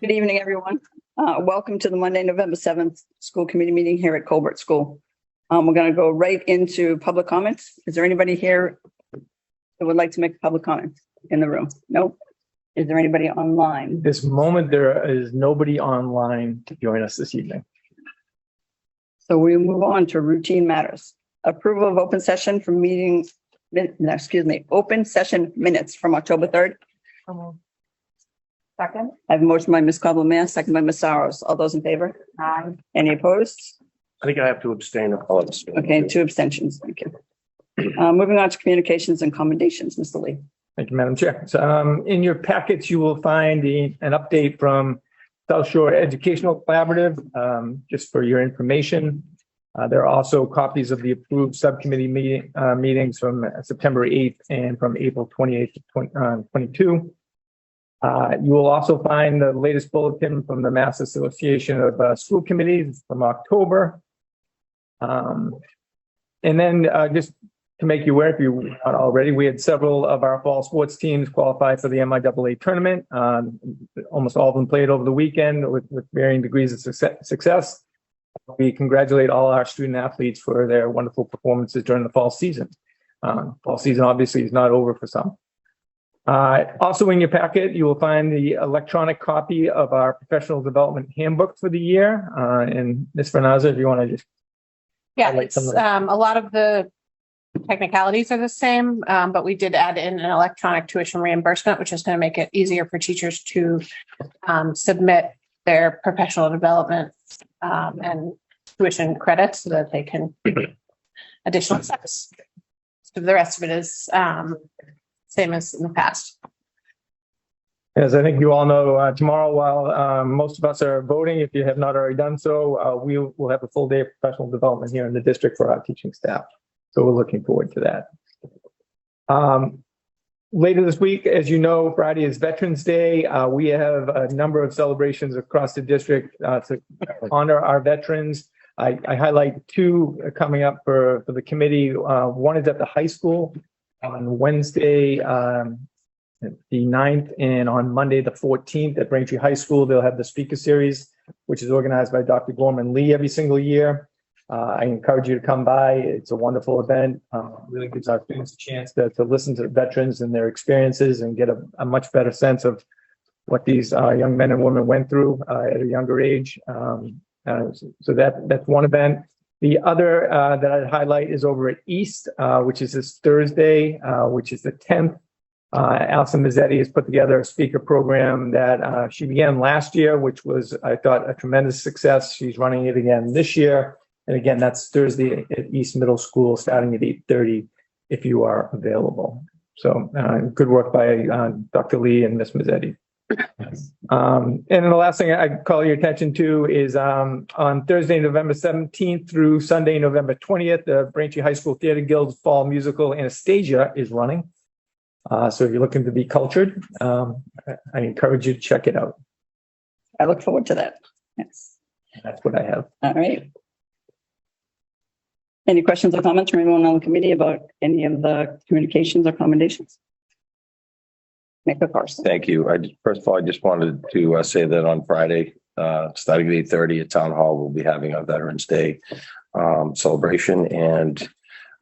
Good evening, everyone. Welcome to the Monday, November 7th school committee meeting here at Colbert School. We're going to go right into public comments. Is there anybody here that would like to make a public comment in the room? Nope. Is there anybody online? This moment, there is nobody online to join us this evening. So we move on to routine matters. Approval of open session from open session minutes from October 3rd. Second. I have a motion by Ms. Coble-Mayer, second by Ms. Saros. All those in favor? Aye. Any opposed? I think I have to abstain. Okay, 2 abstentions. Thank you. Moving on to communications and commendations, Mr. Lee. Thank you, Madam Chair. So, in your packets, you will find an update from South Shore Educational Collaborative, just for your information. There are also copies of the approved subcommittee meetings from September 8th and from April 28th to 22. You will also find the latest bulletin from the Mass Association of School Committees from October. And then just to make you aware, if you not already, we had several of our fall sports teams qualify for the MIAA tournament. Almost all of them played over the weekend with varying degrees of success. We congratulate all our student athletes for their wonderful performances during the fall season. Fall season obviously is not over for some. Also in your packet, you will find the electronic copy of our professional development handbook for the year. And Ms. Fernazza, if you want to just. Yeah, it's a lot of the technicalities are the same, but we did add in an electronic tuition reimbursement, which is going to make it easier for teachers to submit their professional development and tuition credits so that they can additional steps. So the rest of it is same as in the past. As I think you all know, tomorrow, while most of us are voting, if you have not already done so, we will have a full day of professional development here in the district for our teaching staff. So we're looking forward to that. Later this week, as you know, Friday is Veterans Day. We have a number of celebrations across the district to honor our veterans. I highlight 2 coming up for the committee. One is at the high school on Wednesday, the 9th, and on Monday, the 14th at Braintree High School. They'll have the speaker series, which is organized by Dr. Gorman Lee every single year. I encourage you to come by. It's a wonderful event. Really gives our students a chance to listen to the veterans and their experiences and get a much better sense of what these young men and women went through at a younger age. So that's one event. The other that I'd highlight is over at East, which is this Thursday, which is the 10th. Alison Mazzetti has put together a speaker program that she began last year, which was, I thought, a tremendous success. She's running it again this year. And again, that's Thursday at East Middle School, starting at 8:30, if you are available. So good work by Dr. Lee and Ms. Mazzetti. And then the last thing I call your attention to is on Thursday, November 17th through Sunday, November 20th, the Braintree High School Theater Guild's fall musical Anastasia is running. So if you're looking to be cultured, I encourage you to check it out. I look forward to that. Yes. That's what I have. All right. Any questions or comments from anyone on the committee about any of the communications or commendations? Make a course. Thank you. First of all, I just wanted to say that on Friday, starting at 8:30 at Town Hall, we'll be having a Veterans Day celebration. And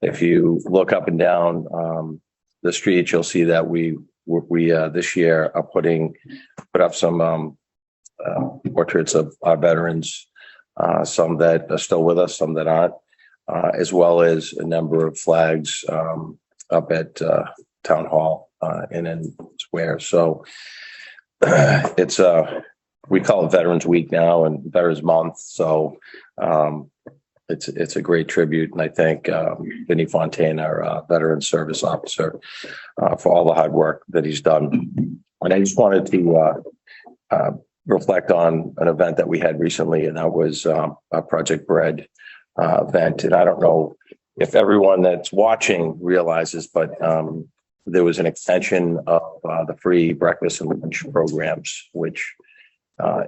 if you look up and down the street, you'll see that we this year are put up some portraits of our veterans, some that are still with us, some that aren't, as well as a number of flags up at Town Hall and in Square. So it's we call it Veterans Week now and Veterans Month. So it's a great tribute, and I thank Vinny Fontaine, our veteran service officer, for all the hard work that he's done. And I just wanted to reflect on an event that we had recently, and that was a Project Bread event. And I don't know if everyone that's watching realizes, but there was an extension of the free breakfast and lunch programs, which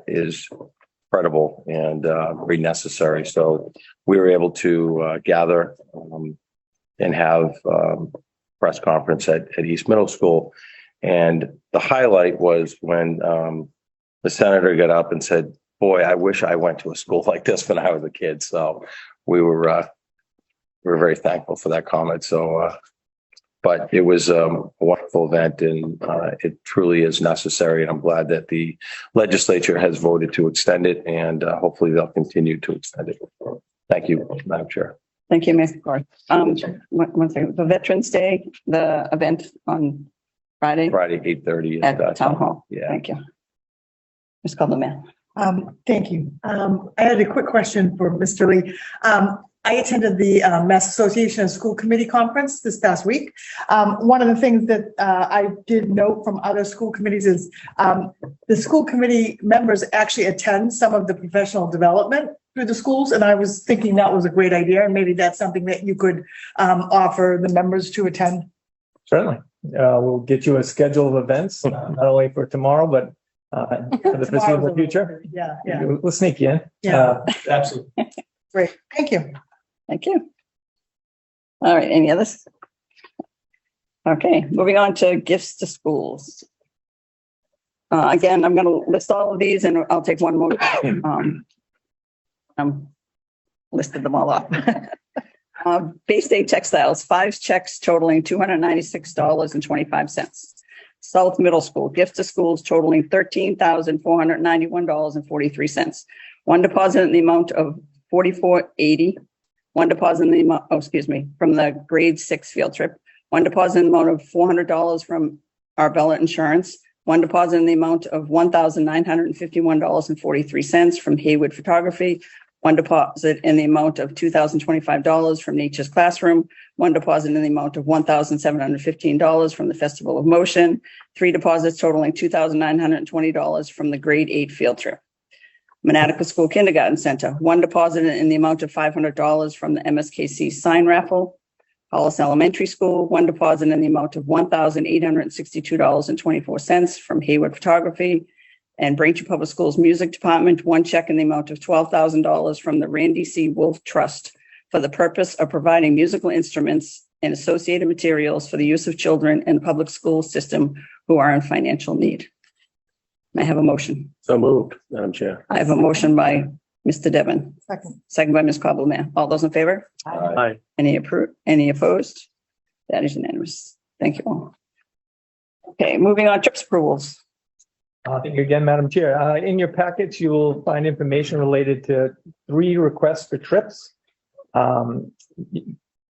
is credible and very necessary. So we were able to gather and have press conference at East Middle School. And the highlight was when the senator got up and said, "Boy, I wish I went to a school like this when I was a kid." So we were very thankful for that comment. So, but it was a wonderful event, and it truly is necessary. And I'm glad that the legislature has voted to extend it, and hopefully they'll continue to extend it. Thank you, Madam Chair. Thank you, Ms. Corr. One second. The Veterans Day, the event on Friday Friday, 8:30 at Town Hall. Yeah. Thank you. Ms. Copeland. Thank you. I had a quick question for Mr. Lee. I attended the Mass Association of School Committee Conference this past week. One of the things that I did note from other school committees is the school committee members actually attend some of the professional development through the schools. And I was thinking that was a great idea. And maybe that's something that you could offer the members to attend. Certainly. We'll get you a schedule of events, not only for tomorrow, but for the foreseeable future. Yeah. We'll sneak you in. Yeah. Absolutely. Great. Thank you. Thank you. All right, any others? Okay, moving on to gifts to schools. Again, I'm going to list all of these and I'll take one more. Listed them all off. Bay State Textiles, 5 checks totaling $296.25. South Middle School, gift to schools totaling $13,491.43. One deposit in the amount of $44.80. One deposit in the amount, from the grade 6 field trip. One deposit in the amount of $400 from Arbella Insurance. One deposit in the amount of $1,951.43 from Haywood Photography. One deposit in the amount of $2,025 from Nature's Classroom. One deposit in the amount of $1,715 from the Festival of Motion. 3 deposits totaling $2,920 from the grade 8 field trip. Monatica School Kindergarten Center, 1 deposit in the amount of $500 from the MSKC sign raffle. Hollis Elementary School, 1 deposit in the amount of $1,862.24 from Haywood Photography. And Braintree Public Schools Music Department, 1 check in the amount of $12,000 from the Randy C. Wolf Trust for the purpose of providing musical instruments and associated materials for the use of children in the public school system who are in financial need. May I have a motion? So moved, Madam Chair. I have a motion by Mr. Devon, Second. second by Ms. Copeland. All those in favor? Aye. Any opposed? That is unanimous. Thank you all. Okay, moving on, trips approvals. Thank you again, Madam Chair. In your packets, you will find information related to 3 requests for trips.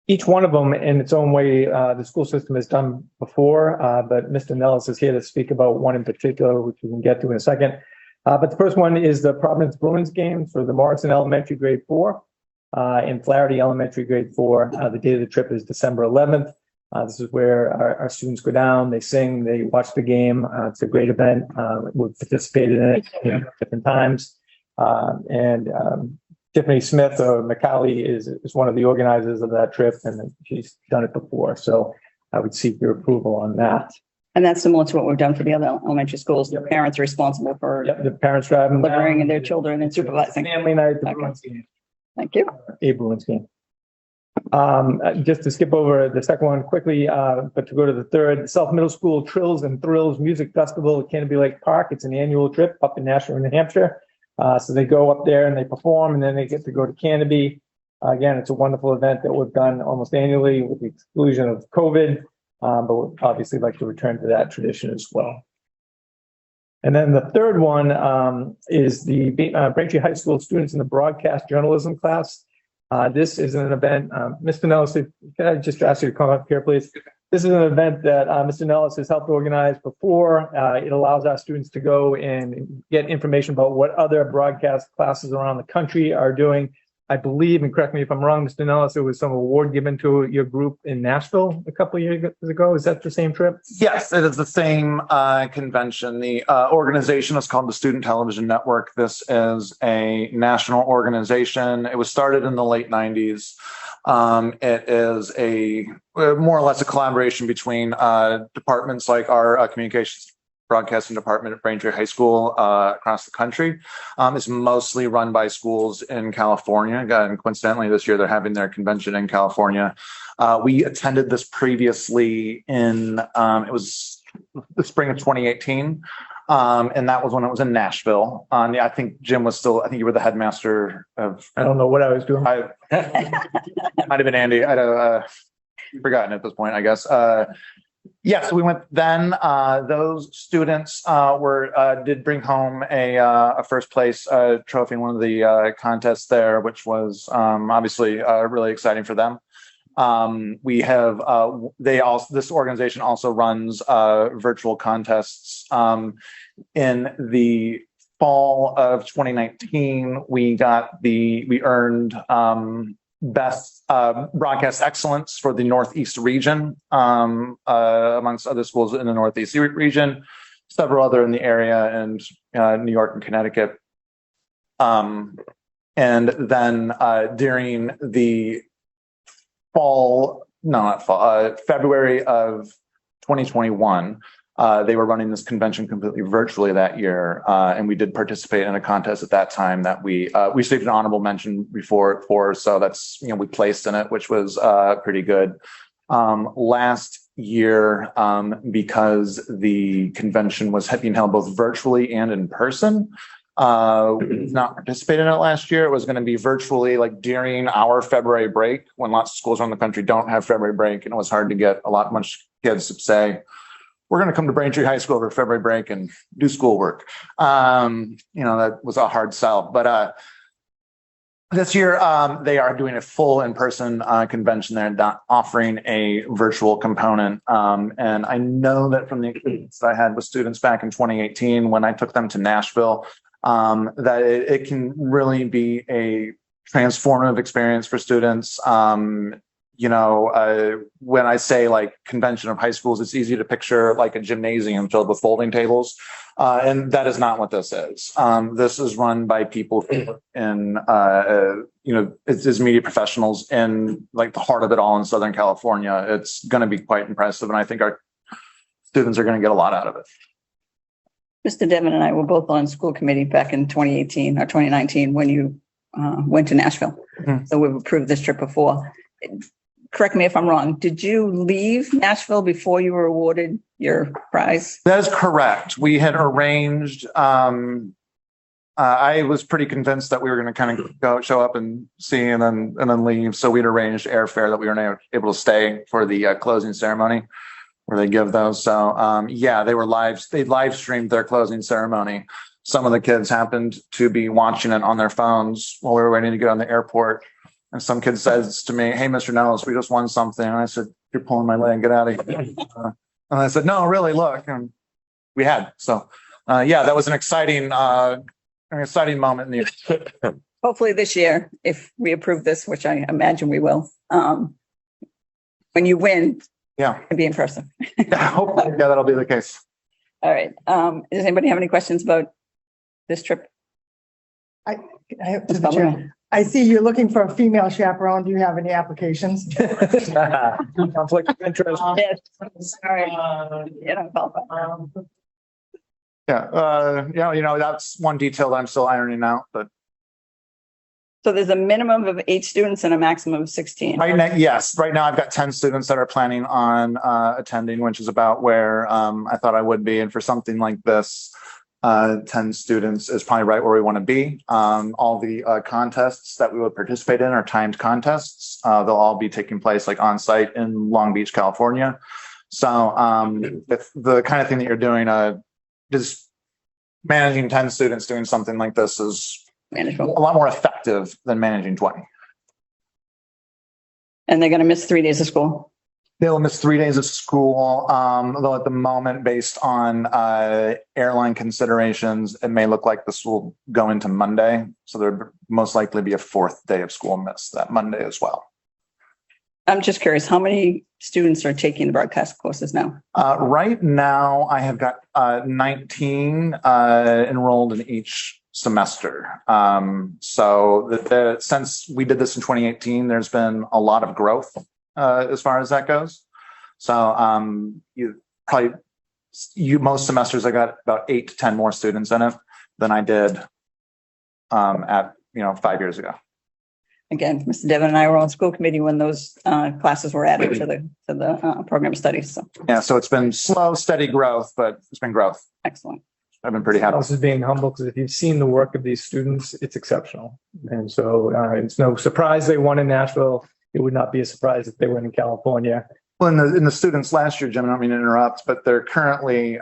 Each one of them in its own way, the school system has done before, but Mr. Nellis is here to speak about one in particular, which we can get to in a second. But the first one is the Providence Bruins game for the Morrison Elementary grade 4 and Flaherty Elementary grade 4. The date of the trip is December 11th. This is where our students go down, they sing, they watch the game. It's a great event. We've participated in it different times. Tiffany Smith or McCauley is one of the organizers of that trip, and she's done it before. So I would seek your approval on that. And that's similar to what we've done for the other elementary schools. The parents are responsible for The parents driving delivering down, their children and supervising. family night, the Okay. Bruins game, Thank you. a Bruins game. Just to skip over the second one quickly, but to go to the third, South Middle School Trills and Thrills Music Festival at Canterbury Lake Park. It's an annual trip up in Nashua, New Hampshire. So they go up there and they perform, and then they get to go to Canterbury. Again, it's a wonderful event that we've done almost annually with the exclusion of COVID, but we'd obviously like to return to that tradition as well. And then the third one is the Braintree High School students in the broadcast journalism class. This is an event, Mr. Nellis, can I just ask you to come up here, please? This is an event that Mr. Nellis has helped organize before. It allows our students to go and get information about what other broadcast classes around the country are doing. I believe, and correct me if I'm wrong, Mr. Nellis, there was some award given to your group in Nashville a couple of years ago. Is that the same trip? Yes, it is the same convention. The organization is called the Student Television Network. This is a national organization. It was started in the late 90s. It is a more or less a collaboration between departments like our communications broadcasting department at Braintree High School across the country. It's mostly run by schools in California. And coincidentally, this year they're having their convention in California. We attended this previously in, it was the spring of 2018. And that was when it was in Nashville. I think Jim was still, I think you were the headmaster of. I don't know what I was doing. Might have been Andy. I'd forgotten at this point, I guess. Yes, we went then. Those students did bring home a first place trophy in one of the contests there, which was obviously really exciting for them. We have this organization also runs virtual contests. In the fall of 2019, we earned best broadcast excellence for the Northeast region, amongst other schools in the Northeast region, several other in the area, and New York and Connecticut. And then during the February of 2021, they were running this convention completely virtually that year. And we did participate in a contest at that time that we received an honorable mention for. So that's, we placed in it, which was pretty good. Last year, because the convention was being held both virtually and in person, we did not participate in it last year. It was going to be virtually like during our February break, when lots of schools around the country don't have February break, and it was hard to get much kids to say, we're going to come to Braintree High School over February break and do schoolwork. That was a hard sell. But this year, they are doing a full in-person convention. They're not offering a virtual component. And I know that from the experience that I had with students back in 2018, when I took them to Nashville, that it can really be a transformative experience for students. When I say like convention of high schools, it's easy to picture like a gymnasium filled with folding tables. And that is not what this is. This is run by people in, it's media professionals in like the heart of it all in Southern California. It's going to be quite impressive. And I think our students are going to get a lot out of it. Mr. Devon and I were both on school committee back in 2018 or 2019 when you went to Nashville. Mm-hmm. So we've approved this trip before. Correct me if I'm wrong. Did you leave Nashville before you were awarded your prize? That is correct. We had arranged. I was pretty convinced that we were going to kind of show up and see and then leave. So we'd arranged airfare that we were able to stay for the closing ceremony where they give those. So they live streamed their closing ceremony. Some of the kids happened to be watching it on their phones while we were waiting to get on the airport. And some kid says to me, "Hey, Mr. Nellis, we just won something." And I said, "You're pulling my leg, get out of here." And I said, "No, really, look." And we had. So, that was an exciting moment in the year. Hopefully this year, if we approve this, which I imagine we will, when you win, it'll be in person. Hopefully, that'll be the case. All right. Does anybody have any questions about this trip? I have to the chair. I see you're looking for a female chaperone. Do you have any applications? Conflict of interest. Yes. Sorry. That's one detail that I'm still ironing out. But so there's a minimum of 8 students and a maximum of 16. Right now, yes. Right now, I've got 10 students that are planning on attending, which is about where I thought I would be. And for something like this, 10 students is probably right where we want to be. All the contests that we would participate in are timed contests. They'll all be taking place like on site in Long Beach, California. So if the kind of thing that you're doing, just managing 10 students doing something like this is manageable. A lot more effective than managing 20. And they're going to miss 3 days of school. They'll miss 3 days of school, though at the moment, based on airline considerations, it may look like this will go into Monday. So there'll most likely be a 4th day of school missed that Monday as well. I'm just curious, how many students are taking the broadcast courses now? Right now, I have got 19 enrolled in each semester. So since we did this in 2018, there's been a lot of growth as far as that goes. So you probably most semesters I got about 8 to 10 more students in it than I did at 5 years ago. Again, Mr. Devon and I were on school committee when those classes were added to the program of studies. So Yeah, so it's been slow, steady growth, but it's been growth. excellent. I've been pretty happy. Also being humble, because if you've seen the work of these students, it's exceptional. And so it's no surprise they won in Nashville. It would not be a surprise if they won in California. Well, in the students last year, Jim, I don't mean to interrupt, but they're currently,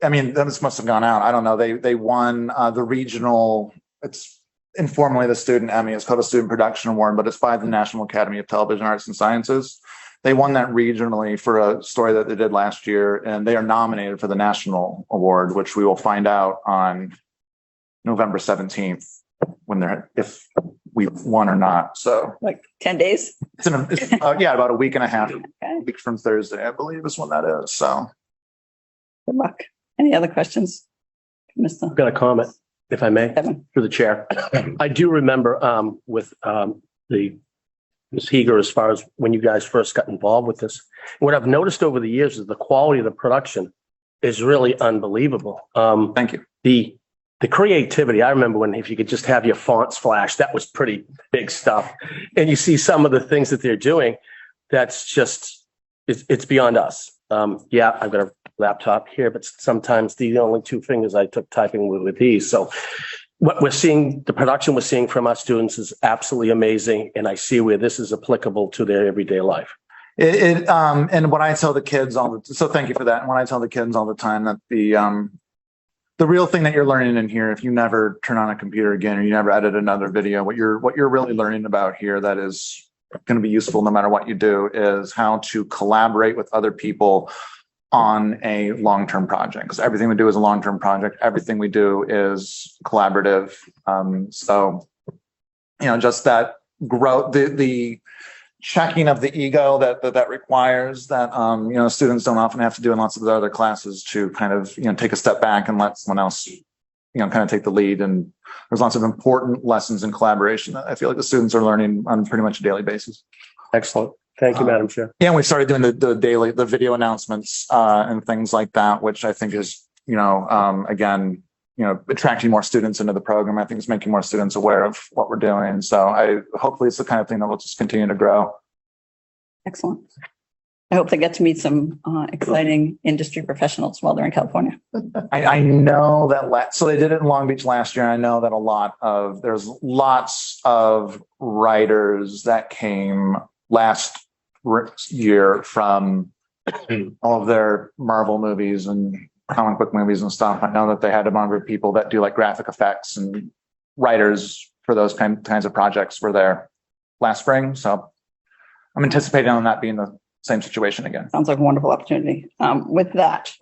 this must have gone out. I don't know. They won the regional, it's informally the Student Emmy. It's called a Student Production Award, but it's by the National Academy of Television Arts and Sciences. They won that regionally for a story that they did last year, and they are nominated for the national award, which we will find out on November 17th if we won or not. So Like 10 days. it's about a week and a half, Okay. a week from Thursday, I believe is when that is. So Good luck. Any other questions? Mr. I've got a comment, if I may, Devon? through the chair. I do remember with the Ms. Heger, as far as when you guys first got involved with this. What I've noticed over the years is the quality of the production is really unbelievable. thank you. The creativity, I remember when if you could just have your fonts flash, that was pretty big stuff. And you see some of the things that they're doing, that's just, it's beyond us. Yeah, I've got a laptop here, but sometimes the only 2 fingers I took typing with these. So what we're seeing, the production we're seeing from our students is absolutely amazing. And I see where this is applicable to their everyday life. And when I tell the kids so thank you for that. And when I tell the kids all the time that the real thing that you're learning in here, if you never turn on a computer again, or you never edit another video, what you're really learning about here that is going to be useful no matter what you do is how to collaborate with other people on a long-term project, because everything we do is a long-term project. Everything we do is collaborative. Just that growth, the checking of the ego that requires that, students don't often have to do in lots of the other classes to kind of, take a step back and let someone else, kind of take the lead. And there's lots of important lessons in collaboration that I feel like the students are learning on pretty much a daily basis. Excellent. Thank you, Madam Chair. Yeah, and we started doing the video announcements and things like that, which I think is, again, attracting more students into the program. I think it's making more students aware of what we're doing. So hopefully it's the kind of thing that will just continue to grow. Excellent. I hope they get to meet some exciting industry professionals while they're in California. I know that so they did it in Long Beach last year. I know that there's lots of writers that came last year from all of their Marvel movies and comic book movies and stuff. I know that they had a number of people that do like graphic effects and writers for those kinds of projects were there last spring. So I'm anticipating on that being the same situation again. Sounds like a wonderful opportunity. With that,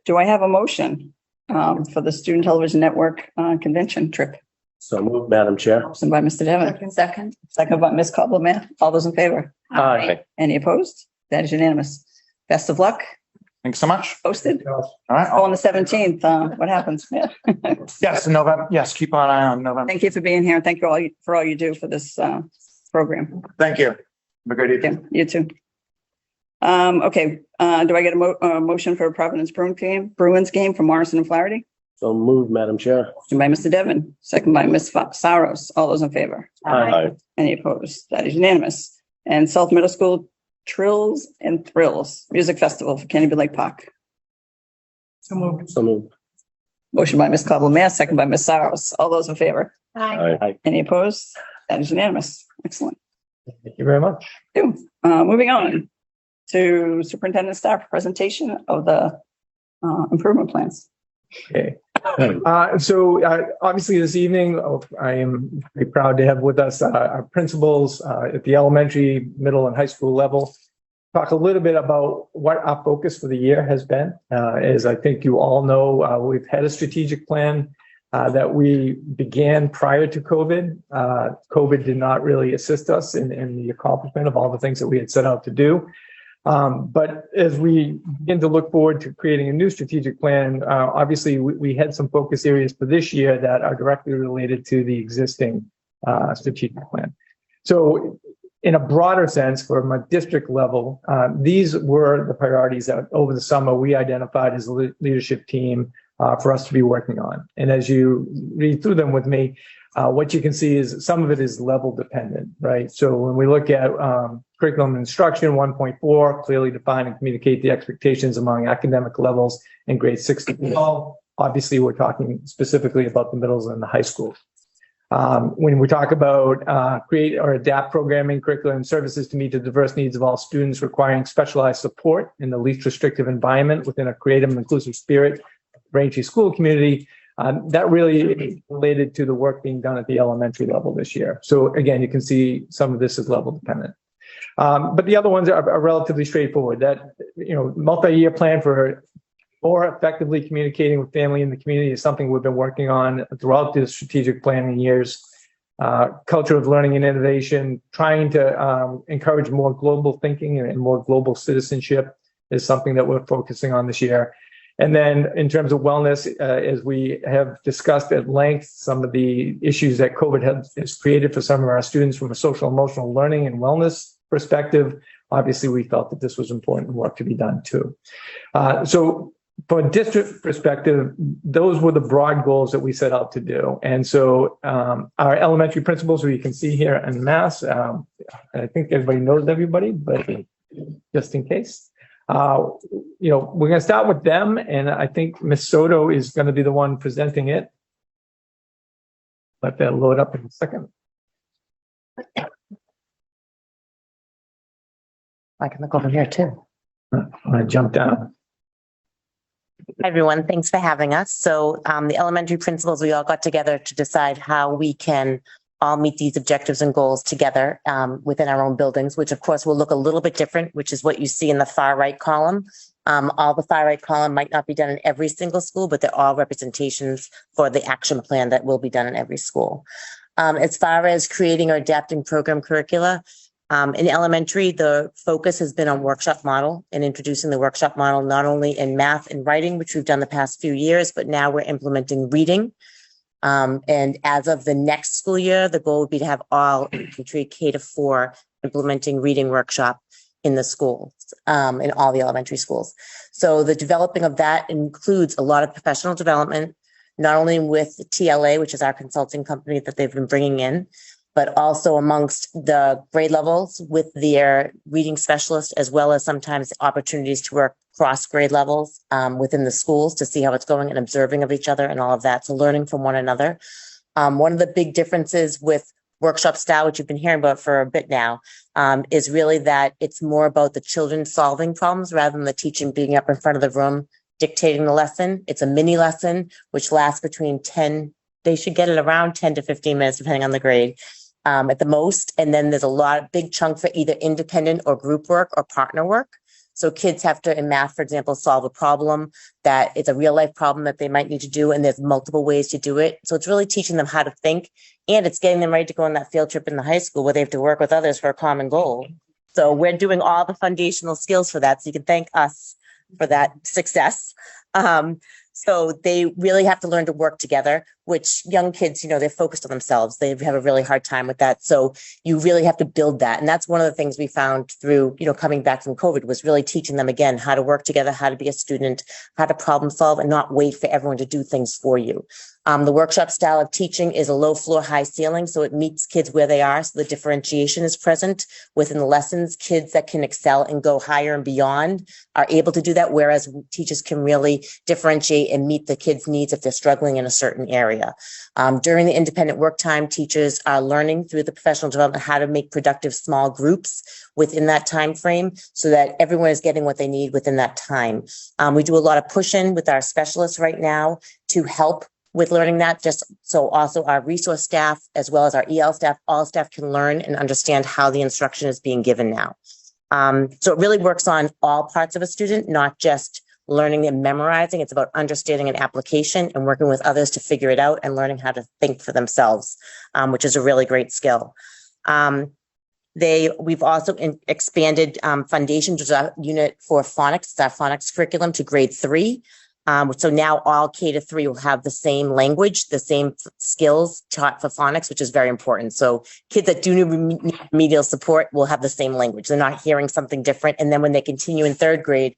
do I have a motion for the Student Television Network convention trip? So moved, Madam Chair. Motion by Mr. Devon. Second by Ms. Cobblemare. All those in favor? Aye. Any opposed? That is unanimous. Best of luck. Thanks so much. Posted. All right. Oh, on the 17th, what happens? Yeah. Yes, in November. Yes, keep an eye on November. Thank you for being here. Thank you for all you do for this program. Thank you. Have a great evening. Yeah, you too. Okay, do I get a motion for a Providence Bruins game from Morrison and Flaherty? So moved, Madam Chair. Motion by Mr. Devon, second by Ms. Saros. All those in favor? Aye. Any opposed? That is unanimous. And South Middle School Trills and Thrills Music Festival for Kennedy Lake Park. So moved. So moved. Motion by Ms. Cobblemare, second by Ms. Saros. All those in favor? Aye. Any opposed? That is unanimous. Excellent. Thank you very much. Moving on to superintendent staff presentation of the improvement plans. Okay. So obviously this evening, I am very proud to have with us our principals at the elementary, middle, and high school level. Talk a little bit about what our focus for the year has been. As I think you all know, we've had a strategic plan that we began prior to COVID. COVID did not really assist us in the accomplishment of all the things that we had set out to do. But as we begin to look forward to creating a new strategic plan, obviously we had some focus areas for this year that are directly related to the existing strategic plan. So in a broader sense, from a district level, these were the priorities that over the summer we identified as a leadership team for us to be working on. And as you read through them with me, what you can see is some of it is level dependent, right? So when we look at curriculum and instruction, 1.4, clearly define and communicate the expectations among academic levels in grades 6 to 12. Obviously, we're talking specifically about the middles and the high school. When we talk about create or adapt programming, curriculum, and services to meet the diverse needs of all students requiring specialized support in the least restrictive environment within a creative and inclusive spirit, Braintree school community, that really is related to the work being done at the elementary level this year. So again, you can see some of this is level dependent. But the other ones are relatively straightforward. That, multi-year plan for more effectively communicating with family in the community is something we've been working on throughout the strategic planning years. Culture of learning and innovation, trying to encourage more global thinking and more global citizenship is something that we're focusing on this year. And then in terms of wellness, as we have discussed at length, some of the issues that COVID has created for some of our students from a social emotional learning and wellness perspective, obviously we felt that this was important work to be done too. So from a district perspective, those were the broad goals that we set out to do. And so our elementary principals, who you can see here en masse, I think everybody knows everybody, but just in case. We're going to start with them, and I think Ms. Soto is going to be the one presenting it. Let that load up in a second. I can look over here too. I'm going to jump down. Hi, everyone. Thanks for having us. So the elementary principals, we all got together to decide how we can all meet these objectives and goals together within our own buildings, which of course will look a little bit different, which is what you see in the far right column. All the far right column might not be done in every single school, but they're all representations for the action plan that will be done in every school. As far as creating or adapting program curricula, in elementary, the focus has been on workshop model and introducing the workshop model, not only in math and writing, which we've done the past few years, but now we're implementing reading. And as of the next school year, the goal would be to have all elementary K to 4 implementing reading workshop in the schools, in all the elementary schools. So the developing of that includes a lot of professional development, not only with TLA, which is our consulting company that they've been bringing in, but also amongst the grade levels with their reading specialist, as well as sometimes opportunities to work cross grade levels within the schools to see how it's going and observing of each other and all of that. So learning from one another. One of the big differences with workshop style, which you've been hearing about for a bit now, is really that it's more about the children solving problems rather than the teaching being up in front of the room, dictating the lesson. It's a mini lesson, which lasts between 10, they should get it around 10 to 15 minutes, depending on the grade. At the most. And then there's a lot of big chunk for either independent or group work or partner work. So kids have to, in math, for example, solve a problem that it's a real life problem that they might need to do. And there's multiple ways to do it. So it's really teaching them how to think, and it's getting them ready to go on that field trip in the high school where they have to work with others for a common goal. So we're doing all the foundational skills for that. So you can thank us for that success. So they really have to learn to work together, which young kids, they're focused on themselves. They have a really hard time with that. So you really have to build that. And that's one of the things we found through, coming back from COVID was really teaching them again, how to work together, how to be a student, how to problem solve and not wait for everyone to do things for you. The workshop style of teaching is a low floor, high ceiling. So it meets kids where they are. So the differentiation is present within the lessons. Kids that can excel and go higher and beyond are able to do that. Whereas teachers can really differentiate and meet the kids' needs if they're struggling in a certain area. During the independent work time, teachers are learning through the professional development how to make productive small groups within that time frame so that everyone is getting what they need within that time. We do a lot of push-in with our specialists right now to help with learning that, just so also our resource staff, as well as our EL staff, all staff can learn and understand how the instruction is being given now. So it really works on all parts of a student, not just learning and memorizing. It's about understanding an application and working with others to figure it out and learning how to think for themselves, which is a really great skill. We've also expanded Foundations, which is our unit for phonics. It's our phonics curriculum to grade 3. So now all K-3 will have the same language, the same skills taught for phonics, which is very important. So kids that do need remedial support will have the same language. They're not hearing something different. And then when they continue in third grade,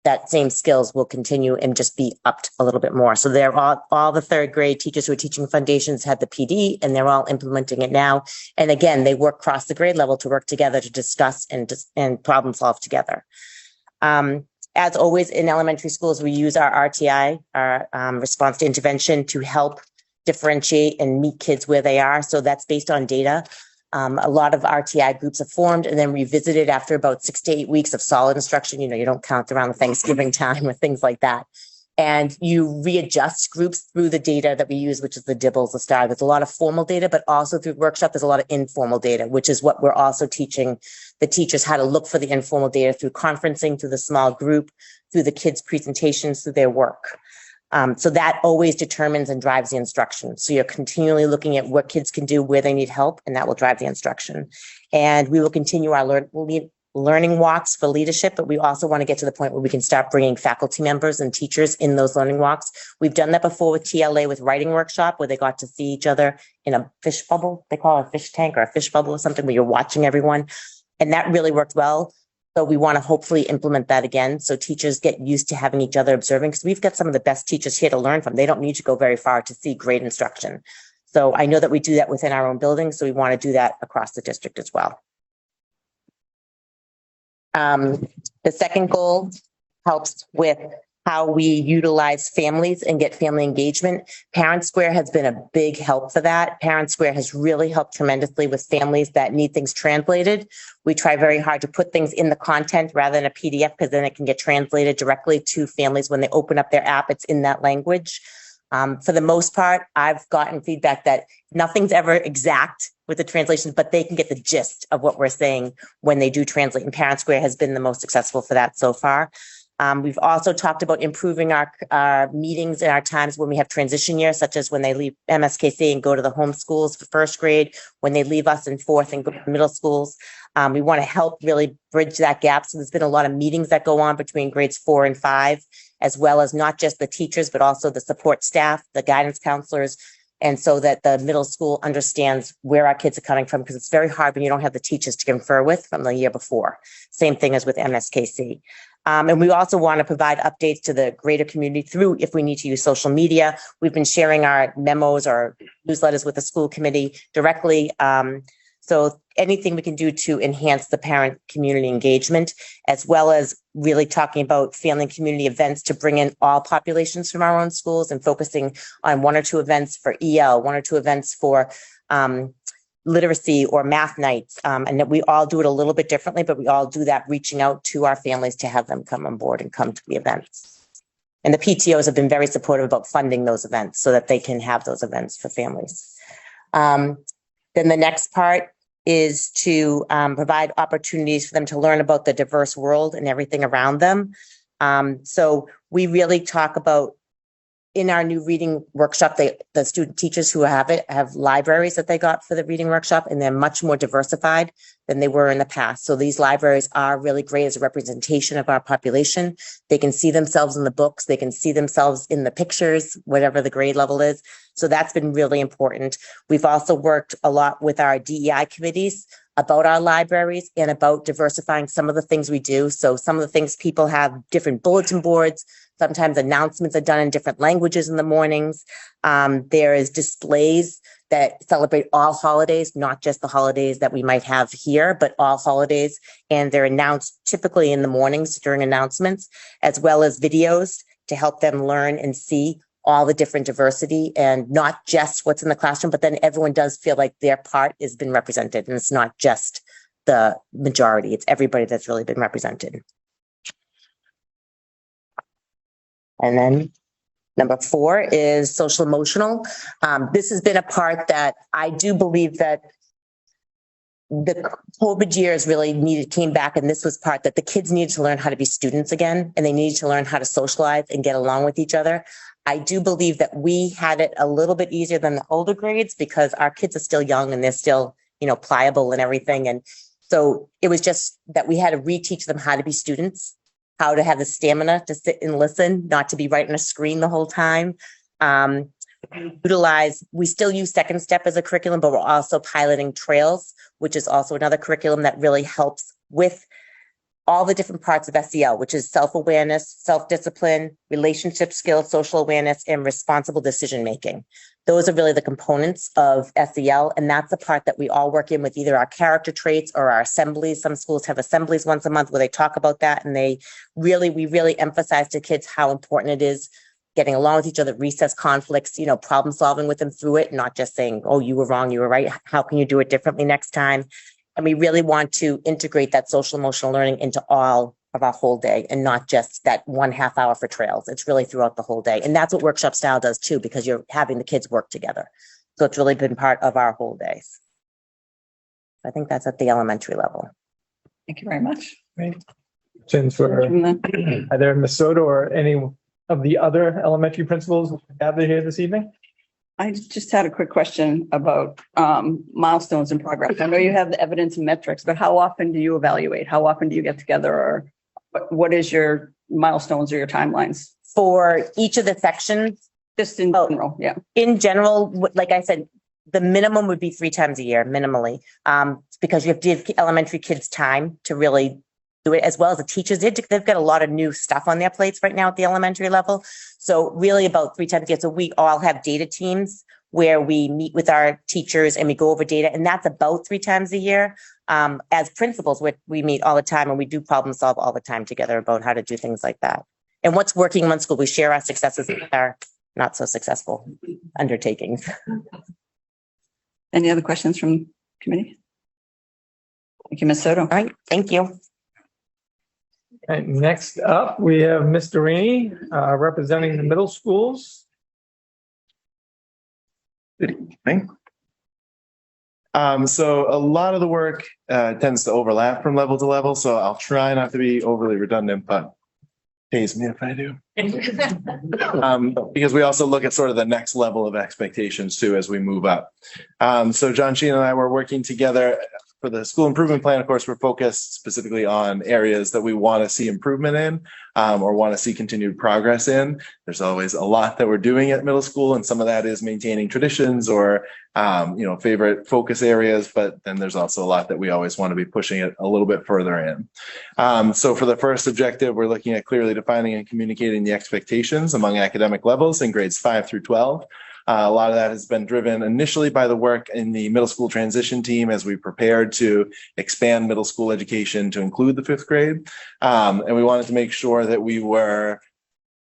that same skills will continue and just be upped a little bit more. So they're all the third grade teachers who are teaching foundations had the PD, and they're all implementing it now. And again, they work across the grade level to work together to discuss and problem solve together. As always in elementary schools, we use our RTI, our response to intervention, to help differentiate and meet kids where they are. So that's based on data. A lot of RTI groups are formed and then revisited after about 6 to 8 weeks of solid instruction. You know, you don't count around the Thanksgiving time or things like that. And you readjust groups through the data that we use, which is the DIBELS, the STAR. There's a lot of formal data, but also through workshop, there's a lot of informal data, which is what we're also teaching the teachers how to look for the informal data through conferencing, through the small group, through the kids' presentations, through their work. So that always determines and drives the instruction. So you're continually looking at what kids can do, where they need help, and that will drive the instruction. And we will continue our learning walks for leadership, but we also want to get to the point where we can start bringing faculty members and teachers in those learning walks. We've done that before with TLA with writing workshop, where they got to see each other in a fish bubble. They call it a fish tank or a fish bubble or something, where you're watching everyone. And that really worked well. So we want to hopefully implement that again, so teachers get used to having each other observing, because we've got some of the best teachers here to learn from. They don't need to go very far to see great instruction. So I know that we do that within our own building, so we want to do that across the district as well. The second goal helps with how we utilize families and get family engagement. Parent Square has been a big help for that. Parent Square has really helped tremendously with families that need things translated. We try very hard to put things in the content rather than a PDF, because then it can get translated directly to families when they open up their app. It's in that language. For the most part, I've gotten feedback that nothing's ever exact with the translations, but they can get the gist of what we're saying when they do translate. And Parent Square has been the most successful for that so far. We've also talked about improving our meetings and our times when we have transition years, such as when they leave MSKC and go to the home schools for first grade, when they leave us in fourth and go to middle schools. We want to help really bridge that gap. So there's been a lot of meetings that go on between grades 4 and 5, as well as not just the teachers, but also the support staff, the guidance counselors, and so that the middle school understands where our kids are coming from, because it's very hard when you don't have the teachers to confer with from the year before. Same thing as with MSKC. And we also want to provide updates to the greater community through, if we need to use social media. We've been sharing our memos or newsletters with the school committee directly. So anything we can do to enhance the parent community engagement, as well as really talking about family and community events to bring in all populations from our own schools, and focusing on 1 or 2 events for EL, 1 or 2 events for literacy or math nights. And that we all do it a little bit differently, but we all do that reaching out to our families to have them come on board and come to the events. And the PTOs have been very supportive about funding those events so that they can have those events for families. Then the next part is to provide opportunities for them to learn about the diverse world and everything around them. So we really talk about, in our new reading workshop, the student teachers who have it have libraries that they got for the reading workshop, and they're much more diversified than they were in the past. So these libraries are really great as a representation of our population. They can see themselves in the books. They can see themselves in the pictures, whatever the grade level is. So that's been really important. We've also worked a lot with our DEI committees about our libraries and about diversifying some of the things we do. So some of the things, people have different bulletin boards. Sometimes announcements are done in different languages in the mornings. There is displays that celebrate all holidays, not just the holidays that we might have here, but all holidays. And they're announced typically in the mornings during announcements, as well as videos to help them learn and see all the different diversity, and not just what's in the classroom, but then everyone does feel like their part has been represented, and it's not just the majority, it's everybody that's really been represented. And then number 4 is social emotional. This has been a part that I do believe that the COVID years really came back, and this was part that the kids needed to learn how to be students again, and they needed to learn how to socialize and get along with each other. I do believe that we had it a little bit easier than the older grades, because our kids are still young and they're still, pliable and everything. And so it was just that we had to reteach them how to be students how to have the stamina to sit and listen, not to be right on a screen the whole time. We still use Second Step as a curriculum, but we're also piloting Trails, which is also another curriculum that really helps with all the different parts of SEL, which is self-awareness, self-discipline, relationship skills, social awareness, and responsible decision-making. Those are really the components of SEL, and that's the part that we all work in with either our character traits or our assemblies. Some schools have assemblies once a month where they talk about that, and we really emphasize to kids how important it is getting along with each other, recess conflicts, problem solving with them through it, not just saying, oh, you were wrong, you were right. How can you do it differently next time? And we really want to integrate that social emotional learning into all of our whole day and not just that 1.5 hour for Trails. It's really throughout the whole day. And that's what workshop style does too, because you're having the kids work together. So it's really been part of our whole days. I think that's at the elementary level. Thank you very much. Great. Questions for either Ms. Soto or any of the other elementary principals gathered here this evening? I just had a quick question about milestones in progress. I know you have the evidence and metrics, but how often do you evaluate? How often do you get together, or what is your milestones or your timelines? For each of the sections? Just in general, yeah. In general, like I said, the minimum would be 3 times a year, minimally, because you have to give elementary kids time to really do it, as well as the teachers. They've got a lot of new stuff on their plates right now at the elementary level. So really about 3 times a year. So we all have data teams where we meet with our teachers and we go over data, and that's about 3 times a year. As principals, we meet all the time and we do problem solve all the time together about how to do things like that. And what's working in one school, we share our successes with our not so successful undertakings. Any other questions from committee? Thank you, Ms. Soto. All right, thank you. And next up, we have Mr. Rainey, representing the middle schools. Good evening. So a lot of the work tends to overlap from level to level, so I'll try not to be overly redundant, but pays me if I do. Because we also look at sort of the next level of expectations too as we move up. So John Sheen and I were working together for the school improvement plan. Of course, we're focused specifically on areas that we want to see improvement in, or want to see continued progress in. There's always a lot that we're doing at middle school, and some of that is maintaining traditions or, favorite focus areas. But then there's also a lot that we always want to be pushing it a little bit further in. So for the first objective, we're looking at clearly defining and communicating the expectations among academic levels in grades 5 through 12. A lot of that has been driven initially by the work in the middle school transition team as we prepared to expand middle school education to include the 5th grade. And we wanted to make sure that we were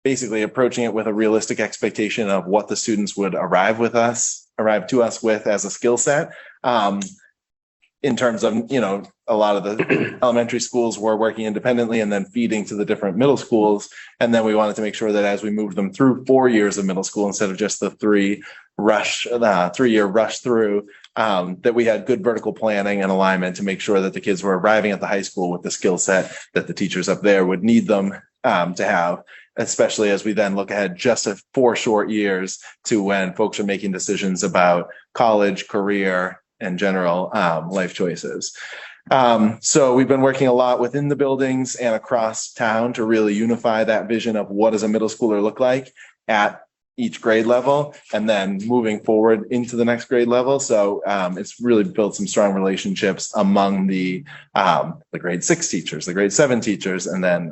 basically approaching it with a realistic expectation of what the students would arrive to us with as a skill set. In terms of, a lot of the elementary schools were working independently and then feeding to the different middle schools. And then we wanted to make sure that as we moved them through 4 years of middle school, instead of just the 3-year rush through, that we had good vertical planning and alignment to make sure that the kids were arriving at the high school with the skill set that the teachers up there would need them to have, especially as we then look ahead just 4 short years to when folks are making decisions about college, career, and general life choices. So we've been working a lot within the buildings and across town to really unify that vision of what does a middle schooler look like at each grade level, and then moving forward into the next grade level. So it's really built some strong relationships among the grade 6 teachers, the grade 7 teachers, and then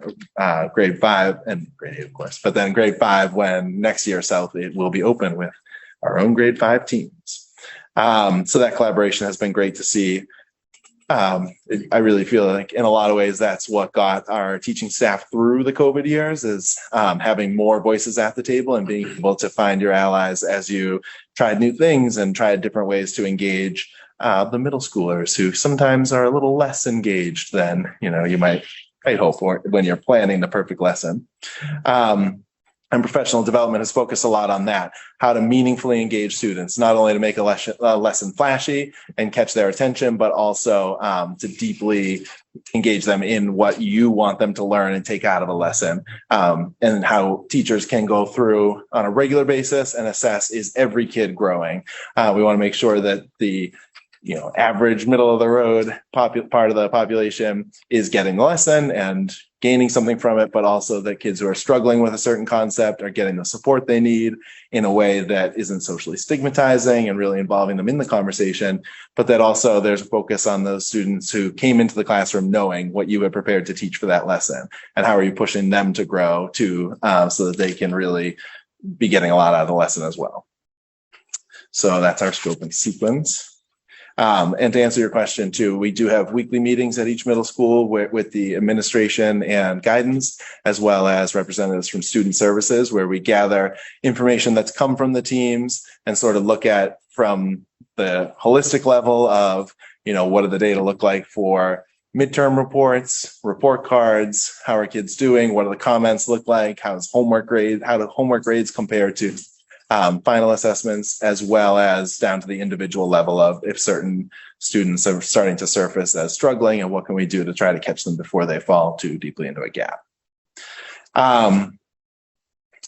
grade 5 and grade 8, of course. But then grade 5, when next year South, it will be open with our own grade 5 teams. So that collaboration has been great to see. I really feel like in a lot of ways, that's what got our teaching staff through the COVID years, is having more voices at the table and being able to find your allies as you tried new things and tried different ways to engage the middle schoolers who sometimes are a little less engaged than, you might hope for when you're planning the perfect lesson. And professional development has focused a lot on that, how to meaningfully engage students, not only to make a lesson flashy and catch their attention, but also to deeply engage them in what you want them to learn and take out of a lesson, and how teachers can go through on a regular basis and assess, is every kid growing? We want to make sure that the average middle of the road part of the population is getting the lesson and gaining something from it, but also that kids who are struggling with a certain concept are getting the support they need in a way that isn't socially stigmatizing and really involving them in the conversation, but that also there's a focus on those students who came into the classroom knowing what you had prepared to teach for that lesson, and how are you pushing them to grow too, so that they can really be getting a lot out of the lesson as well. So that's our scope and sequence. And to answer your question too, we do have weekly meetings at each middle school with the administration and guidance, as well as representatives from student services, where we gather information that's come from the teams and sort of look at from the holistic level of, what do the data look like for midterm reports, report cards, how are kids doing, what do the comments look like, how do homework grades compare to final assessments, as well as down to the individual level of if certain students are starting to surface as struggling, and what can we do to try to catch them before they fall too deeply into a gap.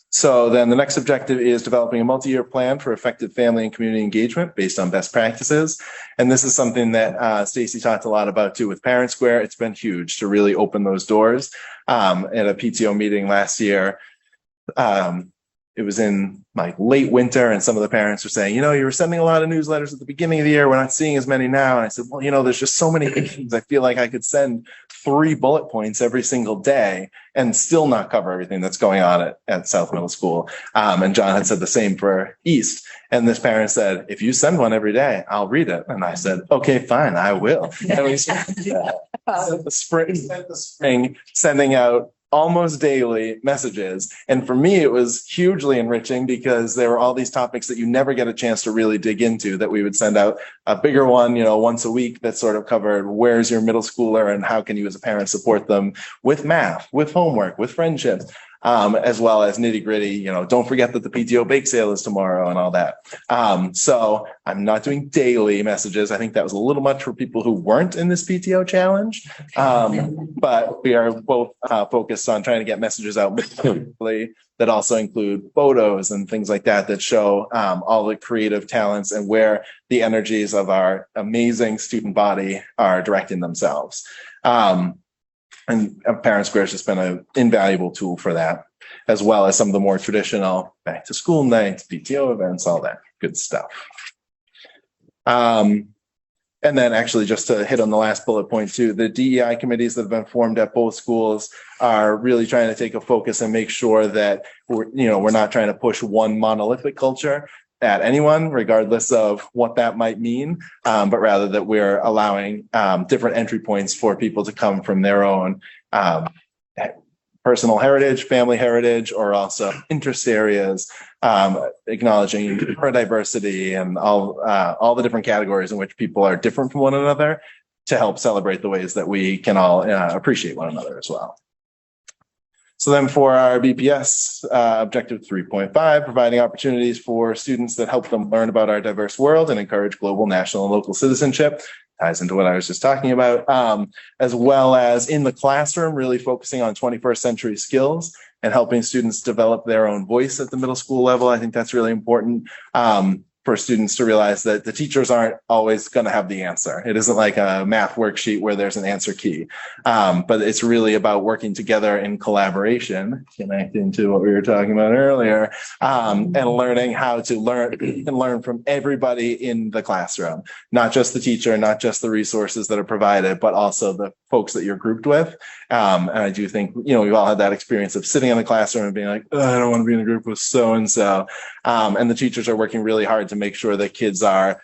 So then the next objective is developing a multi-year plan for effective family and community engagement based on best practices. And this is something that Stacy talked a lot about too with Parent Square. It's been huge to really open those doors. At a PTO meeting last year, it was in like late winter, and some of the parents were saying, you were sending a lot of newsletters at the beginning of the year. We're not seeing as many now. And I said, well, there's just so many things. I feel like I could send 3 bullet points every single day and still not cover everything that's going on at South Middle School. And John had said the same for East. And this parent said, if you send one every day, I'll read it. And I said, okay, fine, I will. And we spent the spring sending out almost daily messages. And for me, it was hugely enriching because there were all these topics that you never get a chance to really dig into, that we would send out a bigger one, once a week, that sort of covered where's your middle schooler and how can you as a parent support them with math, with homework, with friendship. As well as nitty gritty, don't forget that the PTO bake sale is tomorrow and all that. So I'm not doing daily messages. I think that was a little much for people who weren't in this PTO challenge. But we are both focused on trying to get messages out that also include photos and things like that, that show all the creative talents and where the energies of our amazing student body are directing themselves. And Parent Square has just been an invaluable tool for that, as well as some of the more traditional back to school nights, PTO events, all that good stuff. And then actually just to hit on the last bullet point too, the DEI committees that have been formed at both schools are really trying to take a focus and make sure that we're not trying to push one monolithic culture at anyone, regardless of what that might mean, but rather that we're allowing different entry points for people to come from their own personal heritage, family heritage, or also interest areas, acknowledging diversity and all the different categories in which people are different from one another, to help celebrate the ways that we can all appreciate one another as well. So then for our BPS objective 3.5, providing opportunities for students that help them learn about our diverse world and encourage global, national, and local citizenship, ties into what I was just talking about, as well as in the classroom, really focusing on 21st century skills and helping students develop their own voice at the middle school level. I think that's really important. For students to realize that the teachers aren't always going to have the answer. It isn't like a math worksheet where there's an answer key, but it's really about working together in collaboration, connecting to what we were talking about earlier, and learning how to learn from everybody in the classroom, not just the teacher, not just the resources that are provided, but also the folks that you're grouped with. And I do think, we've all had that experience of sitting in the classroom and being like, oh, I don't want to be in a group with so-and-so. And the teachers are working really hard to make sure that kids are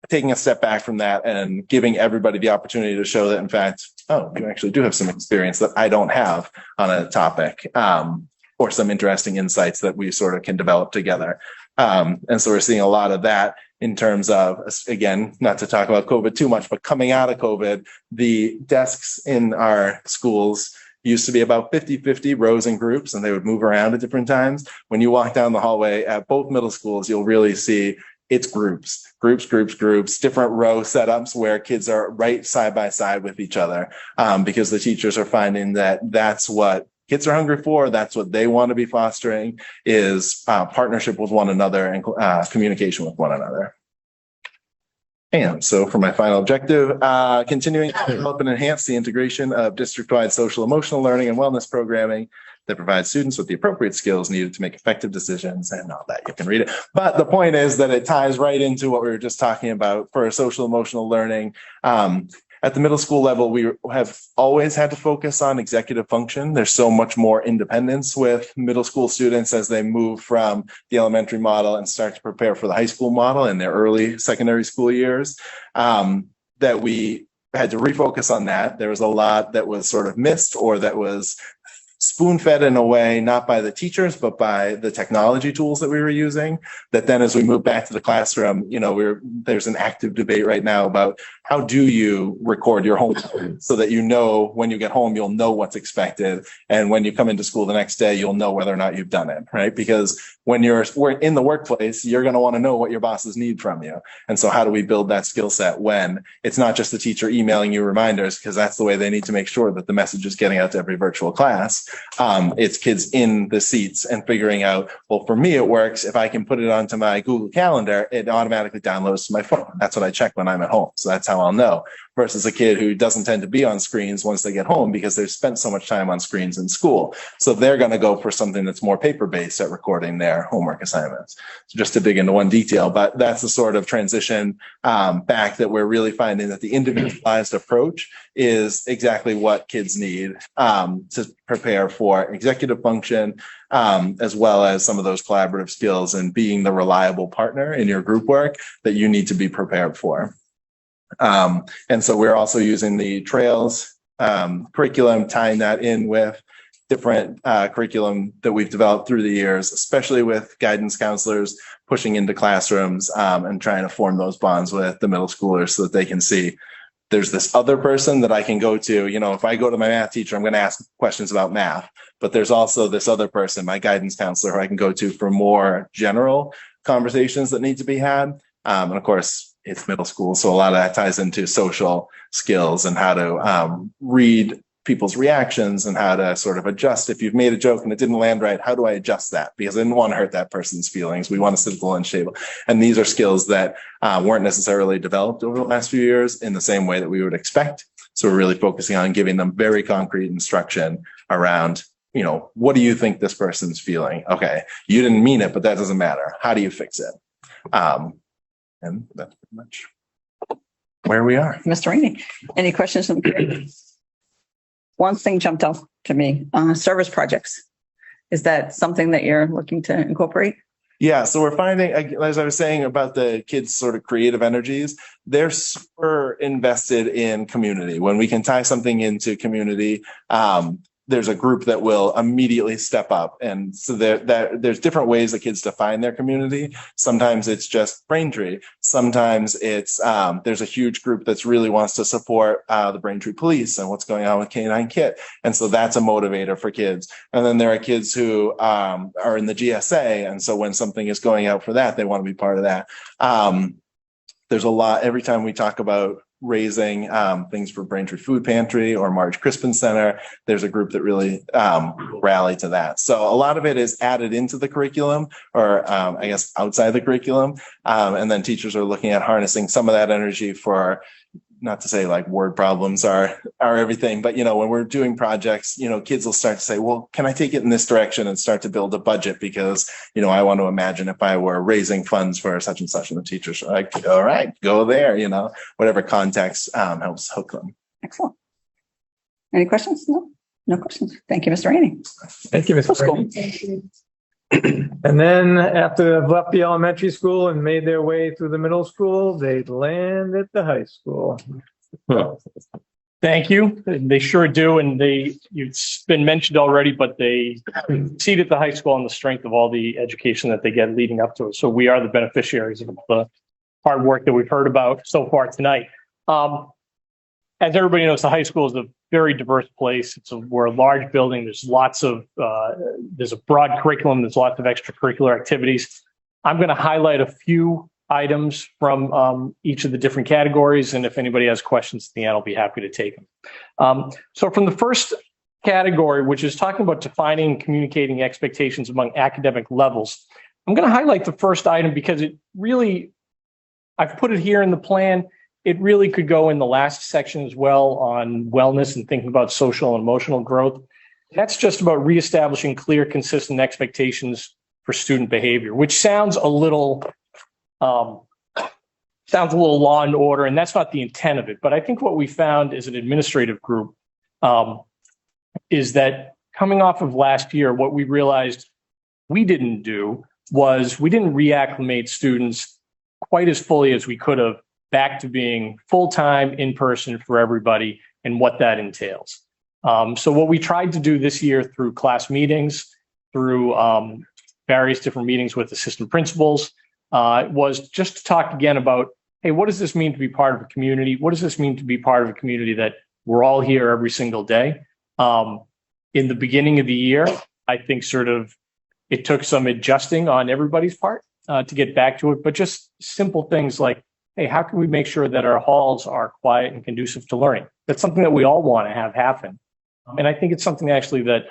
taking a step back from that and giving everybody the opportunity to show that, in fact, oh, you actually do have some experience that I don't have on a topic, or some interesting insights that we sort of can develop together. And so we're seeing a lot of that in terms of, again, not to talk about COVID too much, but coming out of COVID, the desks in our schools used to be about 50-50 rows and groups, and they would move around at different times. When you walk down the hallway at both middle schools, you'll really see it's groups, different row setups where kids are right side by side with each other, because the teachers are finding that that's what kids are hungry for. That's what they want to be fostering, is partnership with one another and communication with one another. And so for my final objective, continuing to develop and enhance the integration of district-wide social emotional learning and wellness programming that provides students with the appropriate skills needed to make effective decisions, and all that. You can read it. But the point is that it ties right into what we were just talking about for social emotional learning. At the middle school level, we have always had to focus on executive function. There's so much more independence with middle school students as they move from the elementary model and start to prepare for the high school model in their early secondary school years, that we had to refocus on that. There was a lot that was sort of missed, or that was spoon-fed in a way, not by the teachers, but by the technology tools that we were using. That then as we move back to the classroom, there's an active debate right now about how do you record your homework so that when you get home, you'll know what's expected. And when you come into school the next day, you'll know whether or not you've done it, right? Because when you're in the workplace, you're going to want to know what your bosses need from you. And so how do we build that skill set when it's not just the teacher emailing you reminders, because that's the way they need to make sure that the message is getting out to every virtual class. It's kids in the seats and figuring out, well, for me, it works. If I can put it onto my Google Calendar, it automatically downloads to my phone. That's what I check when I'm at home. So that's how I'll know, versus a kid who doesn't tend to be on screens once they get home because they've spent so much time on screens in school. So they're going to go for something that's more paper-based at recording their homework assignments. So just to dig into one detail, but that's the sort of transition back that we're really finding that the individualized approach is exactly what kids need to prepare for executive function, as well as some of those collaborative skills and being the reliable partner in your group work that you need to be prepared for. And so we're also using the Trails curriculum, tying that in with different curriculum that we've developed through the years, especially with guidance counselors pushing into classrooms and trying to form those bonds with the middle schoolers so that they can see there's this other person that I can go to. If I go to my math teacher, I'm going to ask questions about math, but there's also this other person, my guidance counselor, who I can go to for more general conversations that need to be had. And of course, it's middle school, so a lot of that ties into social skills and how to read people's reactions and how to sort of adjust. If you've made a joke and it didn't land right, how do I adjust that? Because I didn't want to hurt that person's feelings. We want to sit at the lunch table. And these are skills that weren't necessarily developed over the last few years in the same way that we would expect. So we're really focusing on giving them very concrete instruction around, what do you think this person's feeling? Okay, you didn't mean it, but that doesn't matter. How do you fix it? And that's pretty much where we are. Mr. Rainey, any questions from the committee? One thing jumped out to me, service projects. Is that something that you're looking to incorporate? Yeah, so we're finding, as I was saying about the kids' sort of creative energies, they're super invested in community. When we can tie something into community, there's a group that will immediately step up. And so there's different ways that kids define their community. Sometimes it's just Braintree. Sometimes it's there's a huge group that's really wants to support the Braintree police and what's going on with K9 Kit. And so that's a motivator for kids. And then there are kids who are in the GSA. And so when something is going out for that, they want to be part of that. There's a lot, every time we talk about raising things for Braintree Food Pantry or Marge Crispin Center, there's a group that really rally to that. So a lot of it is added into the curriculum, or I guess outside the curriculum. And then teachers are looking at harnessing some of that energy for, not to say like word problems are everything, but when we're doing projects, kids will start to say, well, can I take it in this direction, and start to build a budget because, I want to imagine if I were raising funds for such and such, and the teachers are like, all right, go there, whatever context helps hook them. Excellent. Any questions? No questions. Thank you, Mr. Rainey. Thank you, Mr. Rainey. And then after they've left the elementary school and made their way through the middle school, they land at the high school. Thank you. They sure do. And it's been mentioned already, but they succeed at the high school on the strength of all the education that they get leading up to it. So we are the beneficiaries of the hard work that we've heard about so far tonight. As everybody knows, the high school is a very diverse place. We're a large building. There's lots of, there's a broad curriculum. There's lots of extracurricular activities. I'm going to highlight a few items from each of the different categories. And if anybody has questions at the end, I'll be happy to take them. So from the first category, which is talking about defining and communicating expectations among academic levels, I'm going to highlight the first item because it really I've put it here in the plan. It really could go in the last section as well on wellness and thinking about social and emotional growth. That's just about reestablishing clear, consistent expectations for student behavior, which sounds a little law and order, and that's not the intent of it. But I think what we found as an administrative group is that coming off of last year, what we realized we didn't do was we didn't reacclimate students quite as fully as we could have back to being full-time in person for everybody and what that entails. So what we tried to do this year through class meetings, through various different meetings with assistant principals, was just to talk again about, hey, what does this mean to be part of a community? What does this mean to be part of a community that we're all here every single day? In the beginning of the year, I think it took some adjusting on everybody's part to get back to it, but just simple things like, hey, how can we make sure that our halls are quiet and conducive to learning? That's something that we all want to have happen. And I think it's something actually that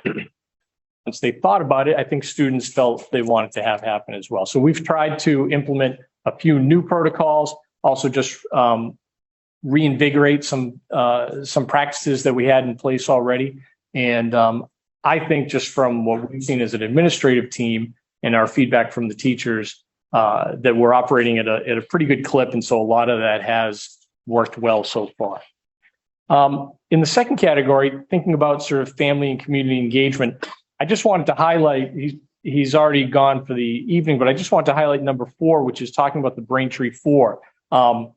once they thought about it, I think students felt they wanted to have happen as well. So we've tried to implement a few new protocols, also just reinvigorate some practices that we had in place already. And I think just from what we've seen as an administrative team and our feedback from the teachers, that we're operating at a pretty good clip. And so a lot of that has worked well so far. In the second category, thinking about sort of family and community engagement, I just wanted to highlight, he's already gone for the evening, but I just wanted to highlight number 4, which is talking about the Braintree 4. Mr.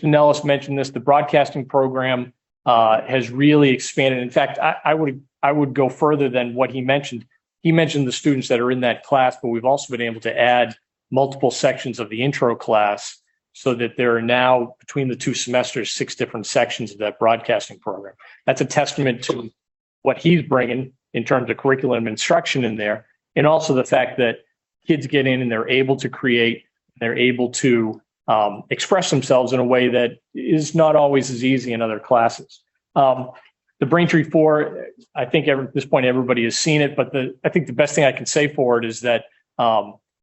Nellis mentioned this, the broadcasting program has really expanded. In fact, I would go further than what he mentioned. He mentioned the students that are in that class, but we've also been able to add multiple sections of the intro class so that there are now, between the 2 semesters, 6 different sections of that broadcasting program. That's a testament to what he's bringing in terms of curriculum instruction in there, and also the fact that kids get in and they're able to create, they're able to express themselves in a way that is not always as easy in other classes. The Braintree 4, I think at this point everybody has seen it, but I think the best thing I can say for it is that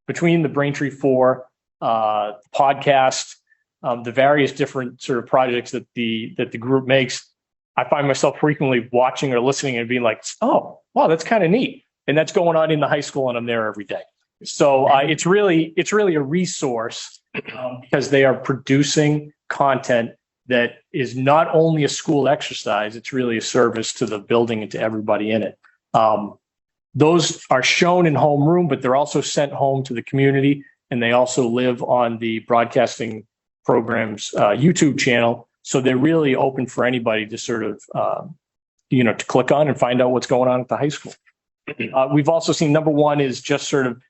between the Braintree 4 podcast, the various different sort of projects that the group makes, I find myself frequently watching or listening and being like, oh, wow, that's kind of neat. And that's going on in the high school and I'm there every day. So it's really a resource because they are producing content that is not only a school exercise, it's really a service to the building and to everybody in it. Those are shown in homeroom, but they're also sent home to the community, and they also live on the broadcasting program's YouTube channel. So they're really open for anybody to sort of, to click on and find out what's going on at the high school. We've also seen number 1 is just sort of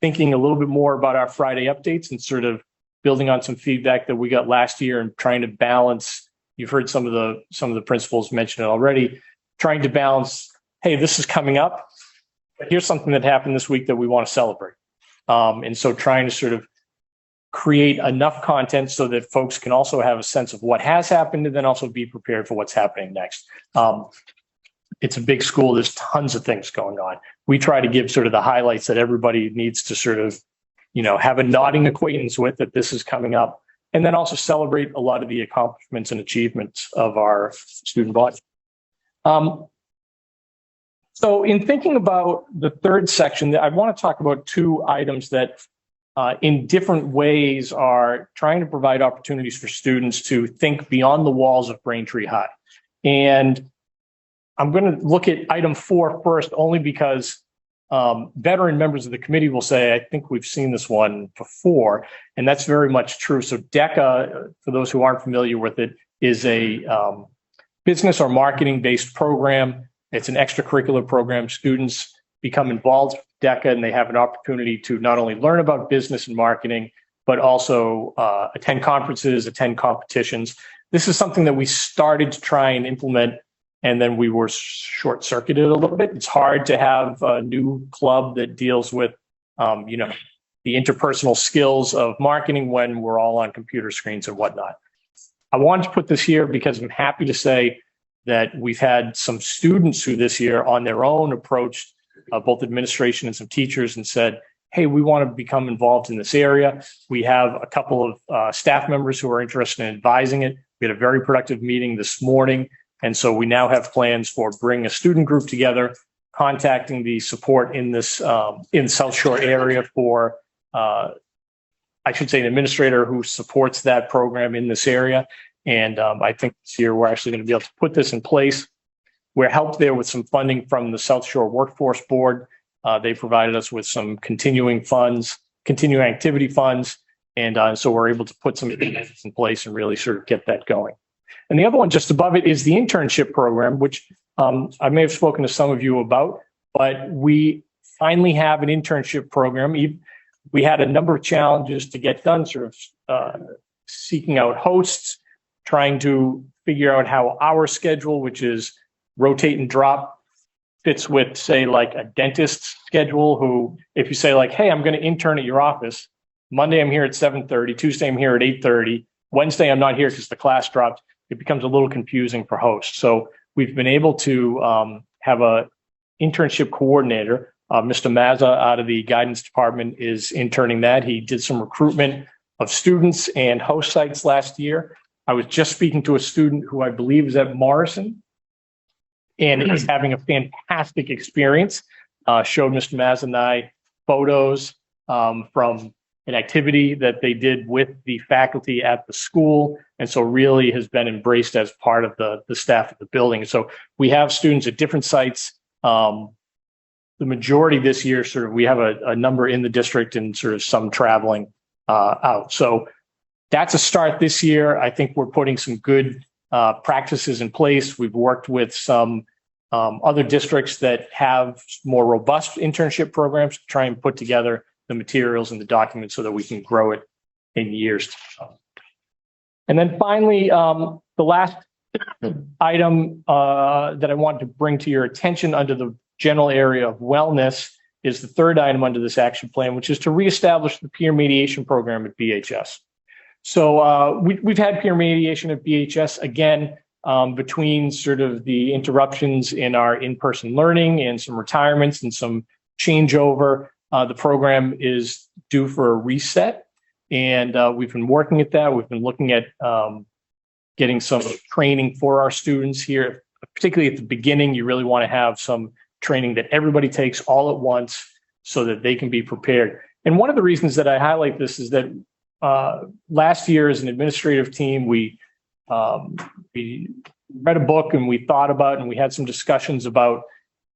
thinking a little bit more about our Friday updates and sort of building on some feedback that we got last year and trying to balance. You've heard some of the principals mention it already, trying to balance, hey, this is coming up, but here's something that happened this week that we want to celebrate. And so trying to sort of create enough content so that folks can also have a sense of what has happened and then also be prepared for what's happening next. It's a big school. There's tons of things going on. We try to give sort of the highlights that everybody needs to sort of, have a nodding acquaintance with that this is coming up, and then also celebrate a lot of the accomplishments and achievements of our student body. So in thinking about the third section, I want to talk about 2 items that in different ways are trying to provide opportunities for students to think beyond the walls of Braintree High. And I'm going to look at item 4 first, only because veteran members of the committee will say, I think we've seen this one before, and that's very much true. So DECA, for those who aren't familiar with it, is a business or marketing-based program. It's an extracurricular program. Students become involved with DECA, and they have an opportunity to not only learn about business and marketing, but also attend conferences, attend competitions. This is something that we started to try and implement, and then we were short-circuited a little bit. It's hard to have a new club that deals with, the interpersonal skills of marketing when we're all on computer screens and whatnot. I wanted to put this here because I'm happy to say that we've had some students who this year on their own approached both administration and some teachers and said, hey, we want to become involved in this area. We have a couple of staff members who are interested in advising it. We had a very productive meeting this morning. And so we now have plans for bringing a student group together, contacting the support in this in South Shore area for, I should say, an administrator who supports that program in this area. And I think this year we're actually going to be able to put this in place. We're helped there with some funding from the South Shore Workforce Board. They provided us with some continuing activity funds. And so we're able to put some things in place and really sort of get that going. And the other one just above it is the internship program, which I may have spoken to some of you about, but we finally have an internship program. We had a number of challenges to get done, sort of seeking out hosts, trying to figure out how our schedule, which is rotate and drop, fits with, say, like a dentist's schedule, who, if you say like, hey, I'm going to intern at your office, Monday I'm here at 7:30, Tuesday I'm here at 8:30, Wednesday I'm not here because the class dropped, it becomes a little confusing for hosts. So we've been able to have a internship coordinator. Mr. Mazza out of the guidance department is interning that. He did some recruitment of students and host sites last year. I was just speaking to a student who I believe is at Morrison and is having a fantastic experience. Showed Mr. Mazza and I photos from an activity that they did with the faculty at the school. And so really has been embraced as part of the staff of the building. So we have students at different sites. The majority this year, sort of, we have a number in the district and sort of some traveling out. So that's a start this year. I think we're putting some good practices in place. We've worked with some other districts that have more robust internship programs to try and put together the materials and the documents so that we can grow it in years to come. And then finally, the last item that I wanted to bring to your attention under the general area of wellness is the third item under this action plan, which is to reestablish the peer mediation program at BHS. So we've had peer mediation at BHS again between sort of the interruptions in our in-person learning and some retirements and some changeover. The program is due for a reset, and we've been working at that. We've been looking at getting some training for our students here, particularly at the beginning. You really want to have some training that everybody takes all at once so that they can be prepared. And one of the reasons that I highlight this is that last year as an administrative team, we read a book and we thought about and we had some discussions about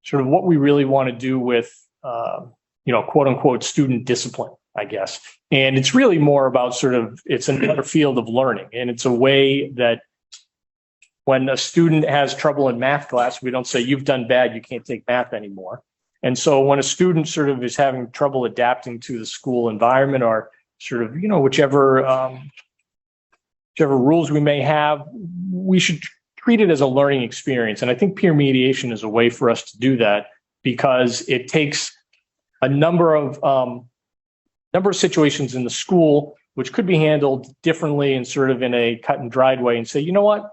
sort of what we really want to do with quote unquote student discipline, I guess. And it's really more about sort of, it's another field of learning. And it's a way that when a student has trouble in math class, we don't say, you've done bad, you can't take math anymore. And so when a student sort of is having trouble adapting to the school environment or sort of, whichever rules we may have, we should treat it as a learning experience. And I think peer mediation is a way for us to do that because it takes a number of situations in the school, which could be handled differently and sort of in a cut and dried way and say, you know what,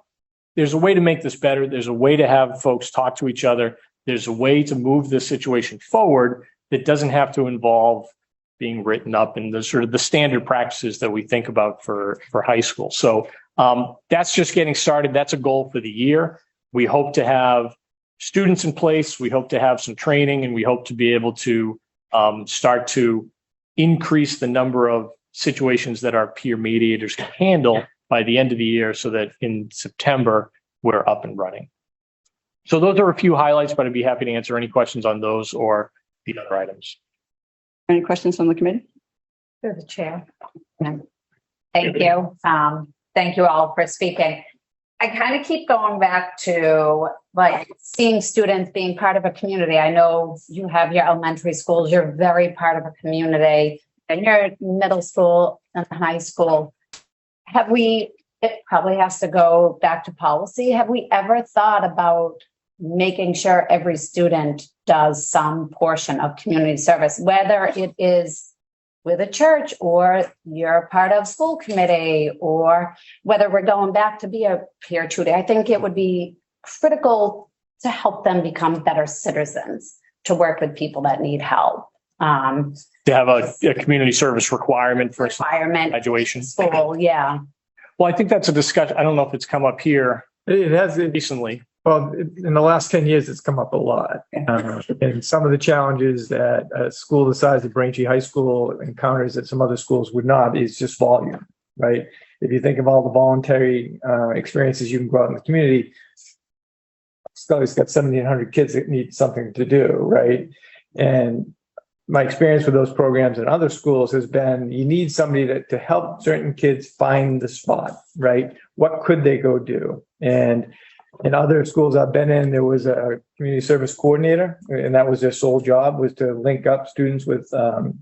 there's a way to make this better. There's a way to have folks talk to each other. There's a way to move this situation forward that doesn't have to involve being written up and the sort of the standard practices that we think about for high school. So that's just getting started. That's a goal for the year. We hope to have students in place. We hope to have some training, and we hope to be able to start to increase the number of situations that our peer mediators can handle by the end of the year so that in September, we're up and running. So those are a few highlights, but I'd be happy to answer any questions on those or the other items. Any questions from the committee? Through the chair. Thank you. Thank you all for speaking. I kind of keep going back to like seeing students being part of a community. I know you have your elementary schools, you're very part of a community, and your middle school and high school. It probably has to go back to policy. Have we ever thought about making sure every student does some portion of community service, whether it is with a church or you're part of school committee or whether we're going back to be a peer tutor? I think it would be critical to help them become better citizens, to work with people that need help. To have a community service requirement for requirement graduation. school. Yeah. Well, I think that's a discussion. I don't know if it's come up here It has, recently. well, in the last 10 years, it's come up a lot. And some of the challenges that a school the size of Braintree High School encounters that some other schools would not is just volume, right? If you think of all the voluntary experiences you can go out in the community, Scully's got 1,700 kids that need something to do, right? And my experience with those programs in other schools has been you need somebody to help certain kids find the spot, right? What could they go do? And in other schools I've been in, there was a community service coordinator, and that was their sole job, was to link up students with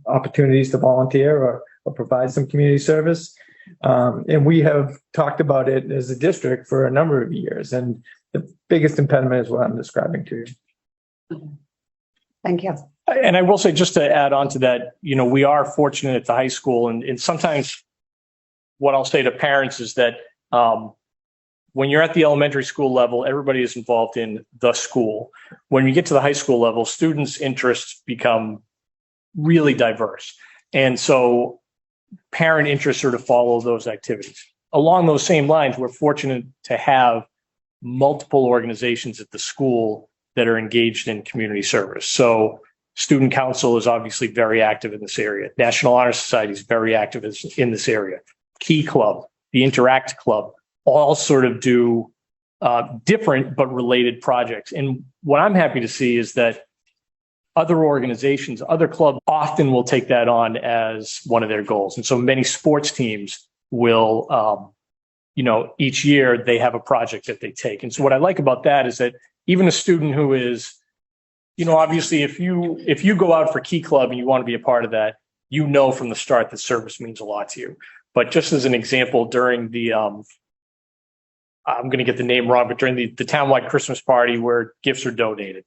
opportunities to volunteer or provide some community service. And we have talked about it as a district for a number of years. And the biggest impediment is what I'm describing to you. Thank you. And I will say, just to add on to that, we are fortunate at the high school, and sometimes what I'll say to parents is that when you're at the elementary school level, everybody is involved in the school. When you get to the high school level, students' interests become really diverse. And so parent interests are to follow those activities. Along those same lines, we're fortunate to have multiple organizations at the school that are engaged in community service. So Student Council is obviously very active in this area. National Honor Society is very active in this area. Key Club, the Interact Club, all sort of do different but related projects. And what I'm happy to see is that other organizations, other clubs often will take that on as one of their goals. And so many sports teams will, each year they have a project that they take. And so what I like about that is that even a student who is, obviously if you go out for Key Club and you want to be a part of that, from the start that service means a lot to you. But just as an example, during the, I'm going to get the name wrong, but during the townwide Christmas party where gifts are donated,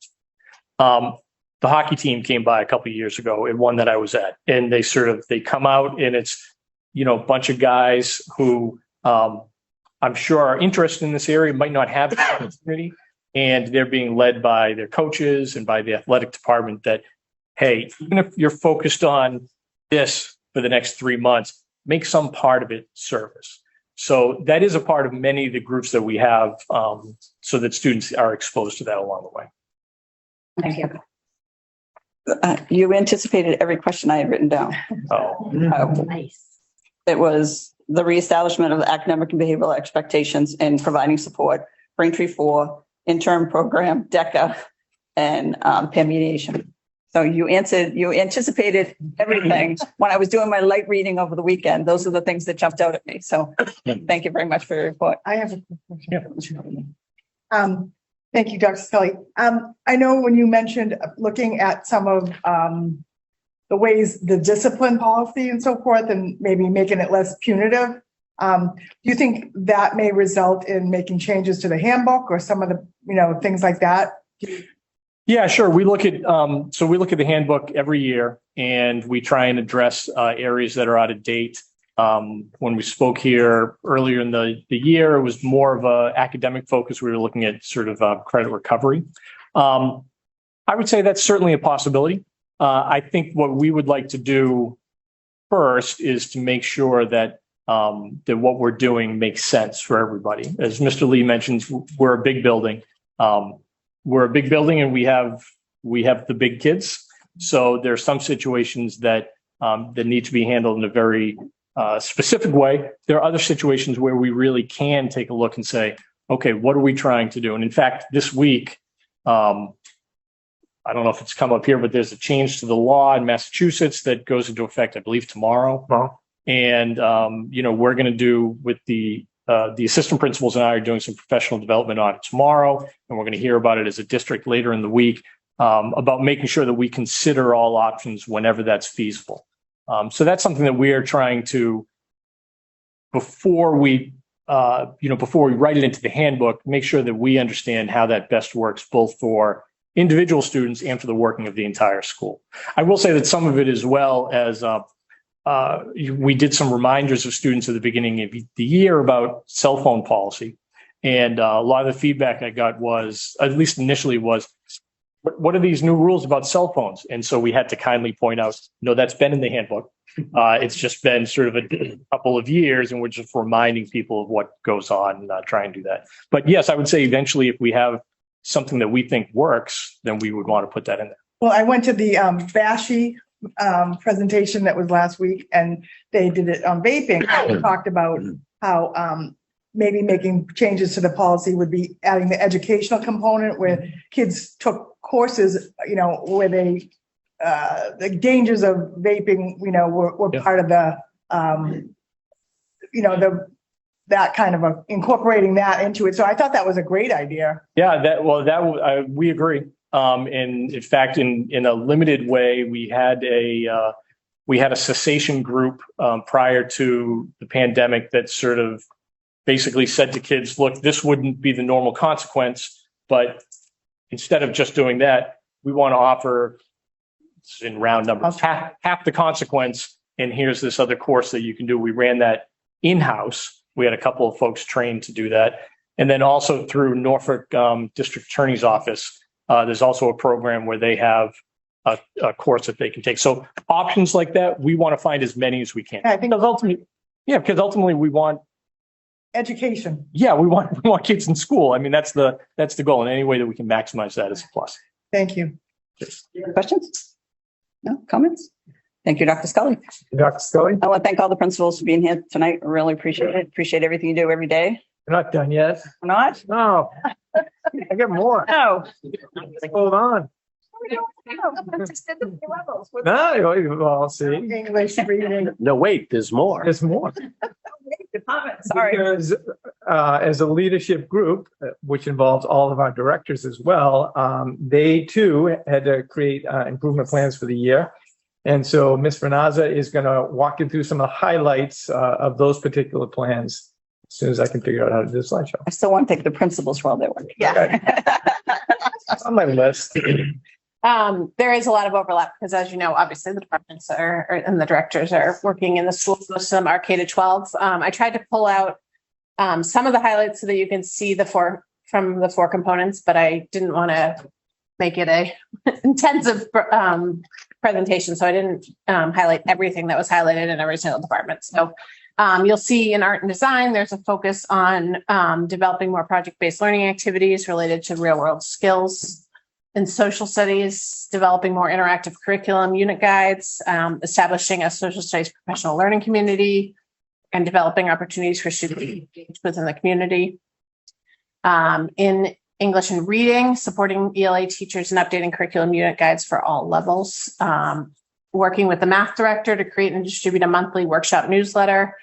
the hockey team came by a couple of years ago, and one that I was at, and they come out, and it's, a bunch of guys who I'm sure are interested in this area, might not have the opportunity, and they're being led by their coaches and by the athletic department that, hey, even if you're focused on this for the next 3 months, make some part of it service. So that is a part of many of the groups that we have, so that students are exposed to that along the way. Thank you. You anticipated every question I had written down. Oh, Nice. It was the reestablishment of academic and behavioral expectations and providing support, Braintree 4, interim program, DECA, and peer mediation. So you anticipated everything. When I was doing my light reading over the weekend, those are the things that jumped out at me. So thank you very much for your report. I have a quick question. Thank you, Dr. Scully. I know when you mentioned looking at some of the ways, the discipline policy and so forth, and maybe making it less punitive, do you think that may result in making changes to the handbook or some of the, things like that? yeah, sure. We look at the handbook every year, and we try and address areas that are out of date. When we spoke here earlier in the year, it was more of a academic focus. We were looking at sort of credit recovery. I would say that's certainly a possibility. I think what we would like to do first is to make sure that that what we're doing makes sense for everybody. As Mr. Lee mentions, we're a big building. We're a big building, and we have the big kids. So there are some situations that need to be handled in a very specific way. There are other situations where we really can take a look and say, okay, what are we trying to do? And in fact, this week, I don't know if it's come up here, but there's a change to the law in Massachusetts that goes into effect, I believe, tomorrow. Wow. And, we're going to do with the assistant principals and I are doing some professional development on it tomorrow. And we're going to hear about it as a district later in the week, about making sure that we consider all options whenever that's feasible. So that's something that we are trying to, before we write it into the handbook, make sure that we understand how that best works, both for individual students and for the working of the entire school. I will say that some of it, as well as we did some reminders of students at the beginning of the year about cell phone policy. And a lot of the feedback I got was, at least initially, was what are these new rules about cell phones? And so we had to kindly point out, no, that's been in the handbook. It's just been sort of a couple of years, and we're just reminding people of what goes on and not trying to do that. But yes, I would say eventually, if we have something that we think works, then we would want to put that in there. Well, I went to the Bashi presentation that was last week, and they did it on vaping. They talked about how maybe making changes to the policy would be adding the educational component where kids took courses, where they the dangers of vaping, were part of the that kind of incorporating that into it. So I thought that was a great idea. Yeah, we agree. And in fact, in a limited way, we had a cessation group prior to the pandemic that sort of basically said to kids, look, this wouldn't be the normal consequence, but instead of just doing that, we want to offer, in round numbers, half the consequence. And here's this other course that you can do. We ran that in-house. We had a couple of folks trained to do that. And then also through Norfolk District Attorney's Office, there's also a program where they have a course that they can take. So options like that, we want to find as many as we can. I think because ultimately we want education. Yeah, we want kids in school. I mean, that's the goal. And any way that we can maximize that is a plus. Thank you. Questions? No comments? Thank you, Dr. Scully. Dr. Scully? I want to thank all the principals for being here tonight. I really appreciate it. Appreciate everything you do every day. We're not done yet. We're not? No. I got more. No. Hold on. No, well, see. English reading. No, wait, there's more. There's more. Sorry. Because as a leadership group, which involves all of our directors as well, they too had to create improvement plans for the year. And so Ms. Vernaza is going to walk you through some of the highlights of those particular plans as soon as I can figure out how to do the slideshow. I still want to thank the principals for all their work. Yeah. On my list. There is a lot of overlap because, as you know, obviously the departments and the directors are working in the schools. Most of them are K to 12. I tried to pull out some of the highlights so that you can see the four components, but I didn't want to make it a intensive presentation, so I didn't highlight everything that was highlighted in every single department. So you'll see in art and design, there's a focus on developing more project-based learning activities related to real-world skills. In social studies, developing more interactive curriculum unit guides, establishing a social studies professional learning community, and developing opportunities for students to engage within the community. In English and reading, supporting ELA teachers and updating curriculum unit guides for all levels. Working with the math director to create and distribute a monthly workshop newsletter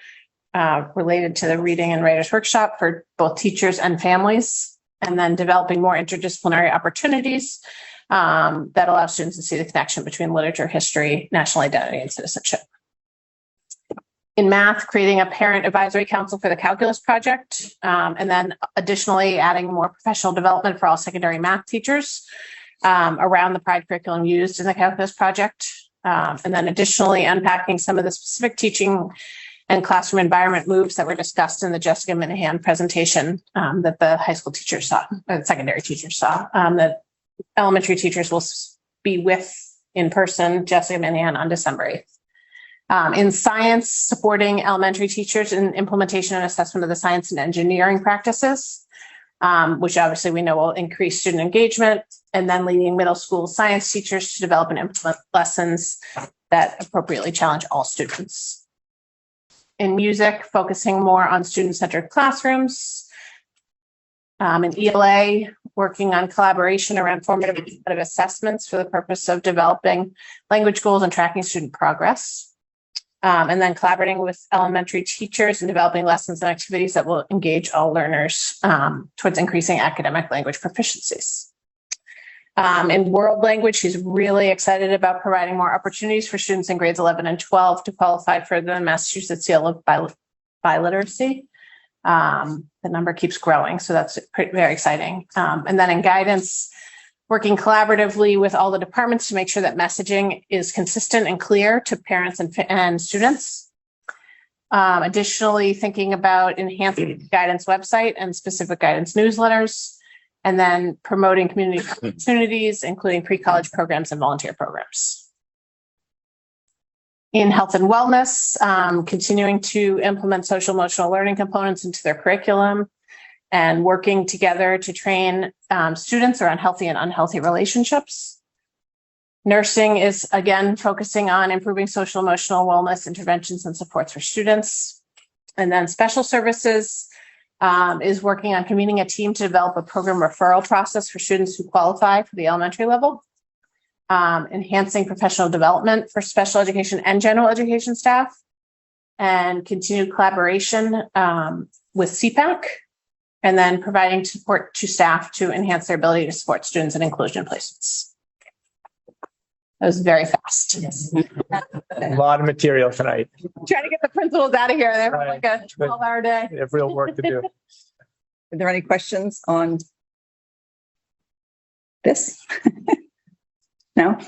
related to the reading and writers workshop for both teachers and families. And then developing more interdisciplinary opportunities that allow students to see the connection between literature, history, national identity, and citizenship. In math, creating a parent advisory council for the calculus project, and then additionally adding more professional development for all secondary math teachers around the PRIDE curriculum used in the calculus project. And then additionally unpacking some of the specific teaching and classroom environment moves that were discussed in the Jessica Minahan presentation that the high school teachers saw, or the secondary teachers saw, that elementary teachers will be with in person, Jessica Minahan, on December 8th. In science, supporting elementary teachers in implementation and assessment of the science and engineering practices, which obviously we know will increase student engagement, and then leading middle school science teachers to develop and implement lessons that appropriately challenge all students. In music, focusing more on student-centered classrooms. In ELA, working on collaboration around formative assessments for the purpose of developing language goals and tracking student progress. And then collaborating with elementary teachers and developing lessons and activities that will engage all learners towards increasing academic language proficiencies. In world language, she's really excited about providing more opportunities for students in grades 11 and 12 to qualify for the Massachusetts Seal of Biliteracy. The number keeps growing, so that's very exciting. And then in guidance, working collaboratively with all the departments to make sure that messaging is consistent and clear to parents and students. Additionally, thinking about enhancing the guidance website and specific guidance newsletters. and then promoting community opportunities, including pre-college programs and volunteer programs. In health and wellness, continuing to implement social emotional learning components into their curriculum and working together to train students around healthy and unhealthy relationships. Nursing is, again, focusing on improving social emotional wellness interventions and supports for students. And then special services is working on convening a team to develop a program referral process for students who qualify for the elementary level. Enhancing professional development for special education and general education staff, and continued collaboration with CPAC, and then providing support to staff to enhance their ability to support students in inclusion placements. That was very fast. Yes. A lot of material tonight. Trying to get the principals out of here. They have Right. like a 12-hour day. They have real work to do. Are there any questions on this? No?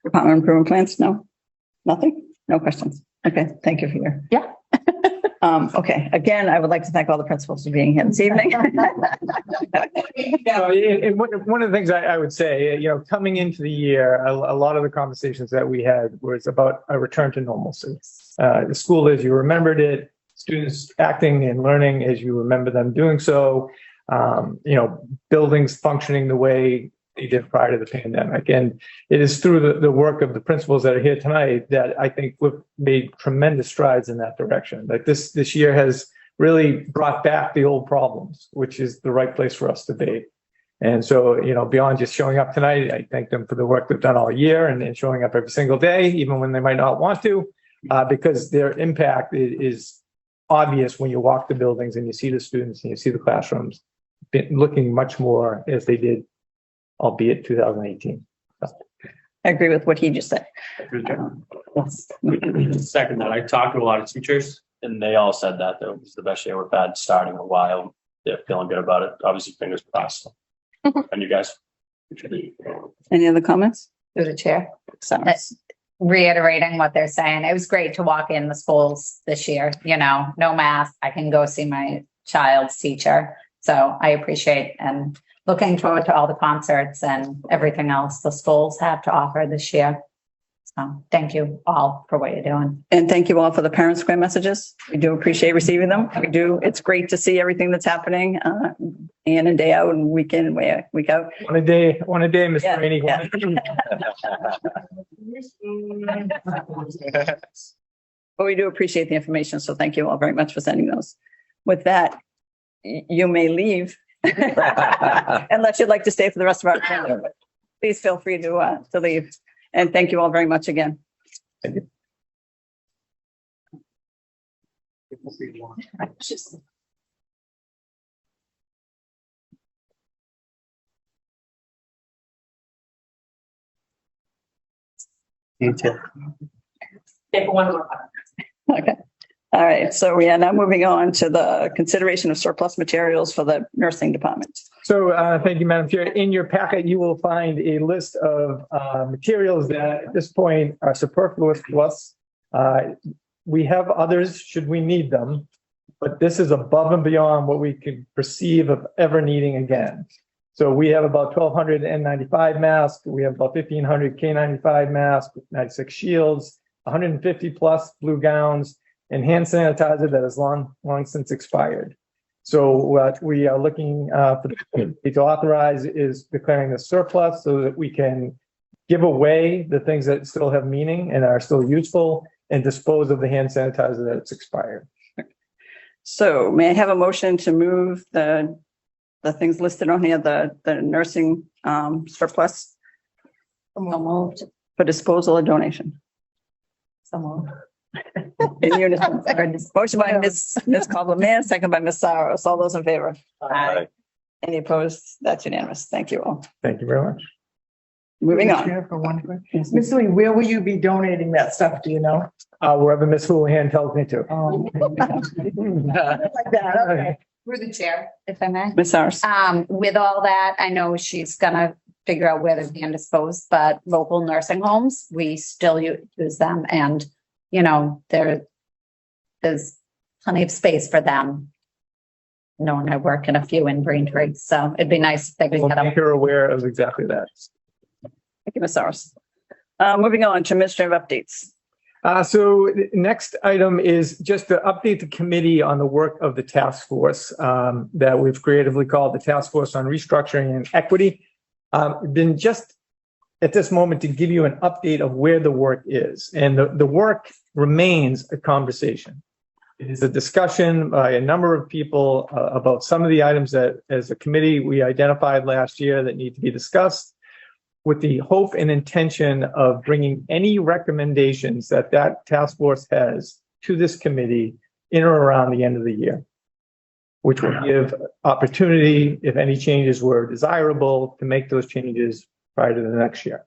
Department improvement plans? No? Nothing? No questions? Okay, thank you for your. Yeah. Okay, again, I would like to thank all the principals for being here this evening. One of the things I would say, coming into the year, a lot of the conversations that we had was about a return to normalcy. The school as you remembered it, students acting and learning as you remember them doing so, buildings functioning the way they did prior to the pandemic. And it is through the work of the principals that are here tonight that I think we've made tremendous strides in that direction. Like this year has really brought back the old problems, which is the right place for us to be. And so, beyond just showing up tonight, I thank them for the work they've done all year and showing up every single day, even when they might not want to, because their impact is obvious when you walk the buildings and you see the students and you see the classrooms looking much more as they did, albeit 2018. I agree with what he just said. Yes. Second that, I talked to a lot of teachers and they all said that it was the best year we've had starting in a while. They're feeling good about it. Obviously, fingers crossed. And you guys? Any other comments? Through the chair. So, Reiterating what they're saying, it was great to walk in the schools this year, no mask. I can go see my child's teacher. So I appreciate and looking forward to all the concerts and everything else the schools have to offer this year. So thank you all for what you're doing. and thank you all for the Parent Square messages. We do appreciate receiving them. We do. It's great to see everything that's happening, in and day out and week in and week out. One a day, Mr. Yeah, Rainey. yeah. But we do appreciate the information. So thank you all very much for sending those. With that, you may leave unless you'd like to stay for the rest of our agenda. Please feel free to leave. And thank you all very much again. Thank you. Take one more. Okay. All right. So we are now moving on to the consideration of surplus materials for the nursing department. So thank you, Madam Chair. In your packet, you will find a list of materials that at this point are superfluous to us. We have others should we need them, but this is above and beyond what we could perceive of ever needing again. So we have about 1,200 N95 masks. We have about 1,500 K95 masks, 96 shields, 150 plus blue gowns, and hand sanitizer that is long since expired. So what we are looking for to authorize is declaring the surplus so that we can give away the things that still have meaning and are still useful and dispose of the hand sanitizer that's expired. So may I have a motion to move the things listed on here, the nursing surplus for disposal or donation? So moved. In unison. Motion by Ms. Cobbleman, second by Ms. Saros. All those in favor? Aye. Any opposed? That's unanimous. Thank you all. Thank you very much. Moving on. Chair, for one question. Ms. Lee, where will you be donating that stuff? Do you know? Wherever Ms. Houlihan tells me to. Like that, okay. Through the chair, if I may. Ms. Saros. With all that, I know she's gonna figure out where they're being disposed, but local nursing homes, we still use them and, there's plenty of space for them knowing I work in a few in Braintree. So it'd be nice if they could We'll get make up. her aware of exactly that. Thank you, Ms. Saros. Moving on to administrative updates. So the next item is just to update the committee on the work of the task force that we've creatively called the Task Force on Restructuring and Equity. Been just at this moment to give you an update of where the work is. And the work remains a conversation. It is a discussion by a number of people about some of the items that as a committee we identified last year that need to be discussed, with the hope and intention of bringing any recommendations that task force has to this committee in or around the end of the year, which will give opportunity, if any changes were desirable, to make those changes prior to the next year.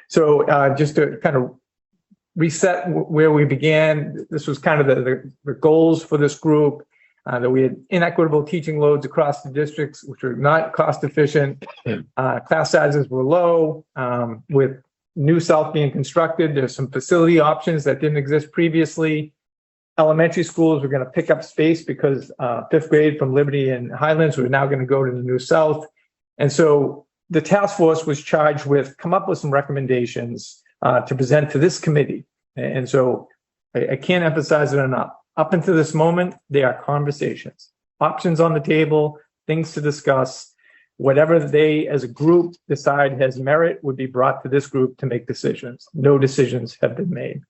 So just to kind of reset where we began, this was kind of the goals for this group, that we had inequitable teaching loads across the districts, which were not cost efficient. Class sizes were low. With New South being constructed, there's some facility options that didn't exist previously. Elementary schools were going to pick up space because fifth grade from Liberty and Highlands were now going to go to the New South. And so the task force was charged with come up with some recommendations to present to this committee. And so I can't emphasize it enough. Up until this moment, they are conversations, options on the table, things to discuss. Whatever they as a group decide has merit would be brought to this group to make decisions. No decisions have been made.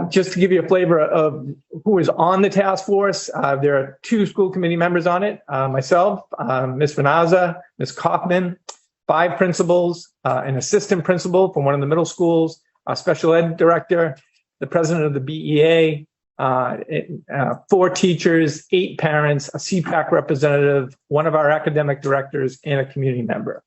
Just to give you a flavor of who is on the task force, there are 2 school committee members on it, myself, Ms. Vanaza, Ms. Kaufman, 5 principals, an assistant principal from one of the middle schools, a special ed director, the president of the BEA, 4 teachers, 8 parents, a CPAC representative, one of our academic directors, and a community member.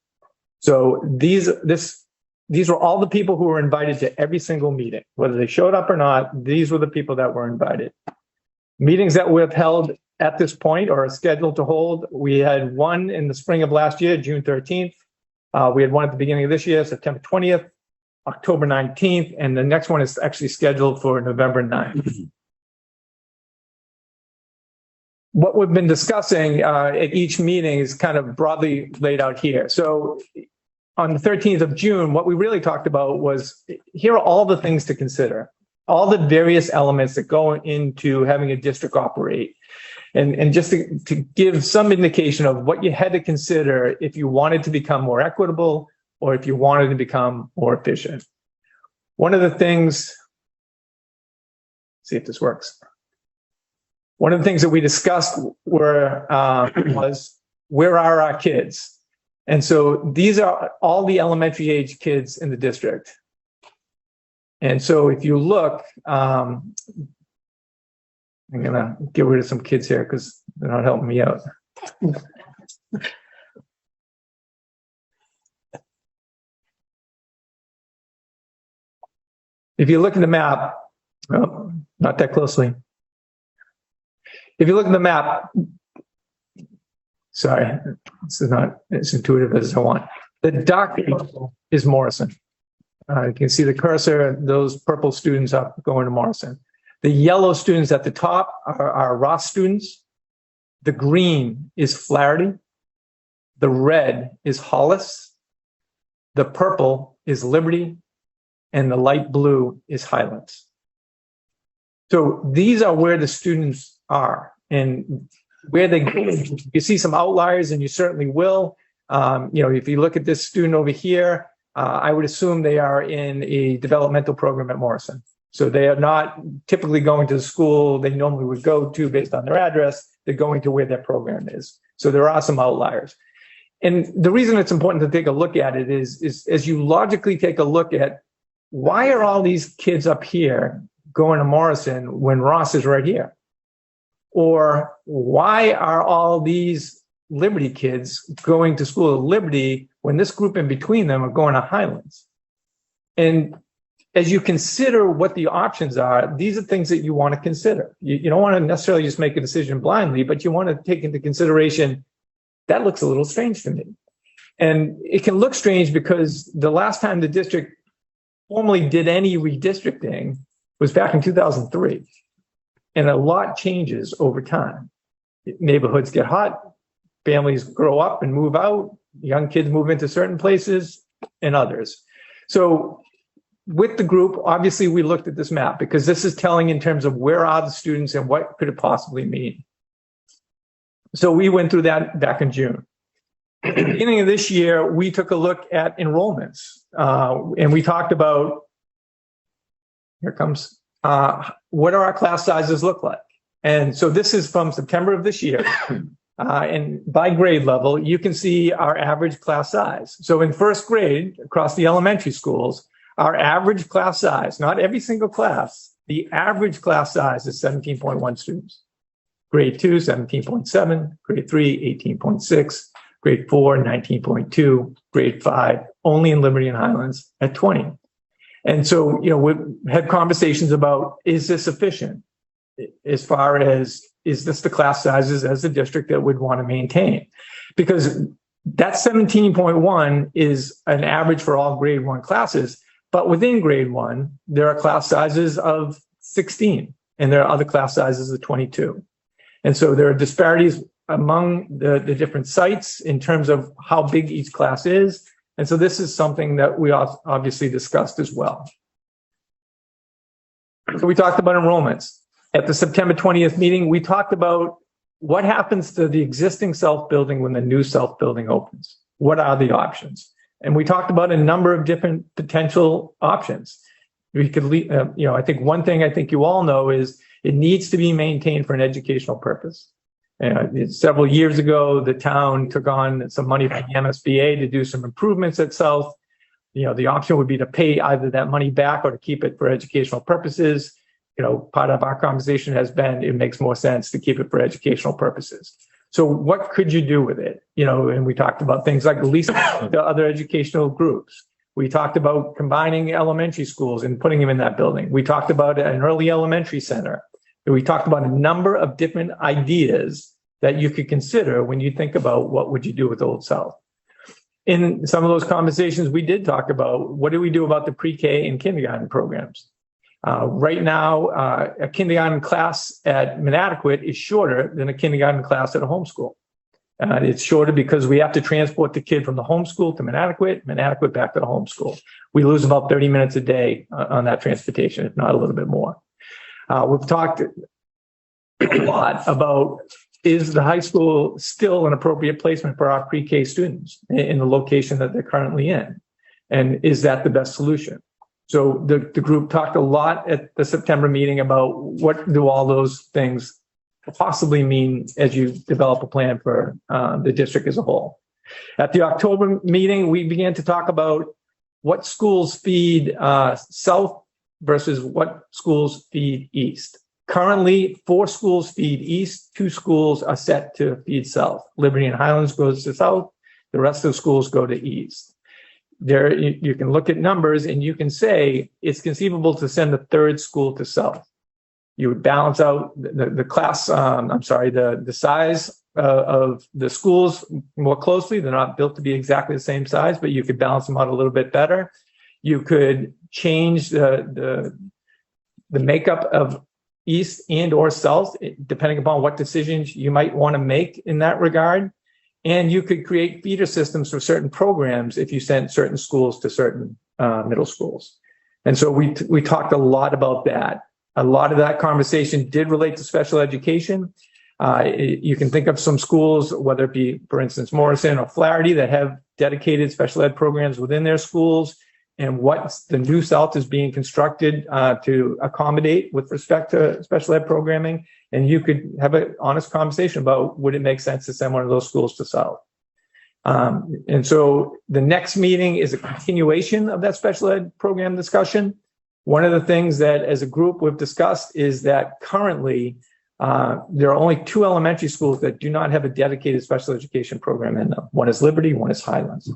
So these were all the people who were invited to every single meeting, whether they showed up or not. These were the people that were invited. Meetings that we have held at this point or are scheduled to hold. We had one in the spring of last year, June 13th. We had one at the beginning of this year, September 20th, October 19th, and the next one is actually scheduled for November 9th. What we've been discussing at each meeting is kind of broadly laid out here. So on the 13th of June, what we really talked about was here are all the things to consider, all the various elements that go into having a district operate. And just to give some indication of what you had to consider if you wanted to become more equitable or if you wanted to become more efficient. One of the things, see if this works. One of the things that we discussed was where are our kids? And so these are all the elementary age kids in the district. And so if you look, I'm going to get rid of some kids here because they're not helping me out. If you look at the map, oh, not that closely. If you look at the map, sorry, this is not as intuitive as I want. The dark purple is Morrison. You can see the cursor, those purple students are going to Morrison. The yellow students at the top are Ross students. The green is Flaherty. The red is Hollis. The purple is Liberty. And the light blue is Highlands. So these are where the students are and where they go. You see some outliers, and you certainly will. If you look at this student over here, I would assume they are in a developmental program at Morrison. So they are not typically going to the school they normally would go to based on their address. They're going to where their program is. So there are some outliers. And the reason it's important to take a look at it is as you logically take a look at why are all these kids up here going to Morrison when Ross is right here? Or why are all these Liberty kids going to school at Liberty when this group in between them are going to Highlands? And as you consider what the options are, these are things that you want to consider. You don't want to necessarily just make a decision blindly, but you want to take into consideration, that looks a little strange to me. And it can look strange because the last time the district formally did any redistricting was back in 2003. And a lot changes over time. neighborhoods get hot, families grow up and move out, young kids move into certain places and others. So with the group, obviously we looked at this map because this is telling in terms of where are the students and what could it possibly mean. So we went through that back in June. At the beginning of this year, we took a look at enrollments and we talked about, here comes, what do our class sizes look like? And so this is from September of this year. And by grade level, you can see our average class size. So in first grade, across the elementary schools, our average class size, not every single class, the average class size is 17.1 students. Grade 2, 17.7, grade 3, 18.6, grade 4, 19.2, grade 5, only in Liberty and Highlands at 20. And so, we had conversations about, is this sufficient? As far as, is this the class sizes as a district that would want to maintain? Because that 17.1 is an average for all grade 1 classes, but within grade 1, there are class sizes of 16, and there are other class sizes of 22. And so there are disparities among the different sites in terms of how big each class is. And so this is something that we obviously discussed as well. So we talked about enrollments. At the September 20th meeting, we talked about what happens to the existing South building when the new South building opens. What are the options? And we talked about a number of different potential options. We could, I think one thing I think you all know is it needs to be maintained for an educational purpose. Several years ago, the town took on some money from the MSBA to do some improvements at South. The option would be to pay either that money back or to keep it for educational purposes. Part of our conversation has been, it makes more sense to keep it for educational purposes. So what could you do with it? And we talked about things like leasing to other educational groups. We talked about combining elementary schools and putting them in that building. We talked about an early elementary center. We talked about a number of different ideas that you could consider when you think about what would you do with Old South. In some of those conversations, we did talk about what do we do about the pre-K and kindergarten programs. Right now, a kindergarten class at Manadequat is shorter than a kindergarten class at a homeschool. It's shorter because we have to transport the kid from the homeschool to Manadequat back to the homeschool. We lose about 30 minutes a day on that transportation, if not a little bit more. We've talked a lot about, is the high school still an appropriate placement for our pre-K students in the location that they're currently in? And is that the best solution? So the group talked a lot at the September meeting about what do all those things possibly mean as you develop a plan for the district as a whole. At the October meeting, we began to talk about what schools feed south versus what schools feed east. Currently, 4 schools feed east, 2 schools are set to feed south. Liberty and Highlands goes to south, the rest of the schools go to east. There, you can look at numbers and you can say it's conceivable to send a 3rd school to south. You would balance out the class, the size of the schools more closely. They're not built to be exactly the same size, but you could balance them out a little bit better. You could change the makeup of east and or south, depending upon what decisions you might want to make in that regard. And you could create feeder systems for certain programs if you sent certain schools to certain middle schools. And so we talked a lot about that. A lot of that conversation did relate to special education. You can think of some schools, whether it be, for instance, Morrison or Flaherty, that have dedicated special ed programs within their schools, and what the new South is being constructed to accommodate with respect to special ed programming. And you could have an honest conversation about, would it make sense to send one of those schools to South? And so the next meeting is a continuation of that special ed program discussion. One of the things that as a group we've discussed is that currently there are only 2 elementary schools that do not have a dedicated special education program in them. One is Liberty, one is Highlands.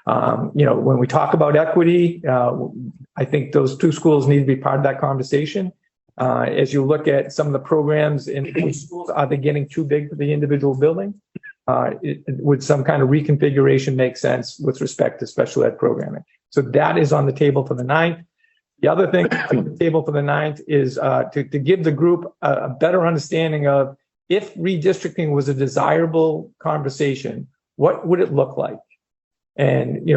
When we talk about equity, I think those 2 schools need to be part of that conversation. As you look at some of the programs in schools, are they getting too big for the individual building? Would some kind of reconfiguration make sense with respect to special ed programming? So that is on the table for the 9th. The other thing on the table for the 9th is to give the group a better understanding of, if redistricting was a desirable conversation, what would it look like? And,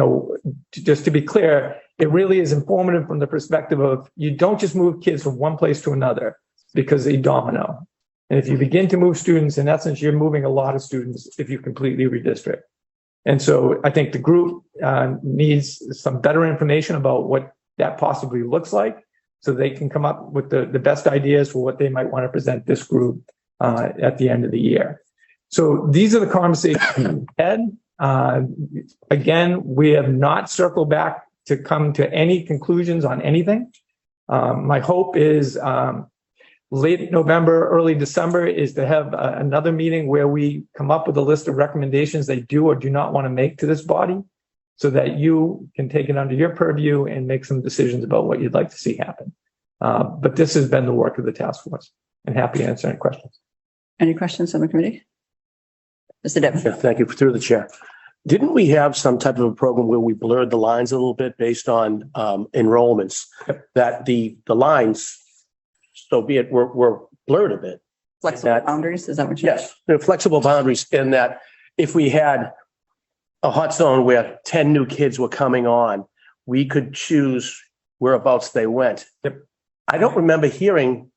just to be clear, it really is informative from the perspective of you don't just move kids from one place to another because they domino. And if you begin to move students, in essence, you're moving a lot of students if you completely redistrict. And so I think the group needs some better information about what that possibly looks like so they can come up with the best ideas for what they might want to present this group at the end of the year. So these are the conversations Ed. Again, we have not circled back to come to any conclusions on anything. My hope is late November, early December is to have another meeting where we come up with a list of recommendations they do or do not want to make to this body so that you can take it under your purview and make some decisions about what you'd like to see happen. But this has been the work of the task force, and happy to answer any questions. Any questions on the committee? Mr. Devon. Yeah, thank you through the chair. Didn't we have some type of a program where we blurred the lines a little bit based on enrollments? That the lines, so be it, were blurred a bit. Flexible boundaries, is that what you? Yes, the flexible boundaries in that if we had a hot zone where 10 new kids were coming on, we could choose whereabouts they went. I don't remember hearing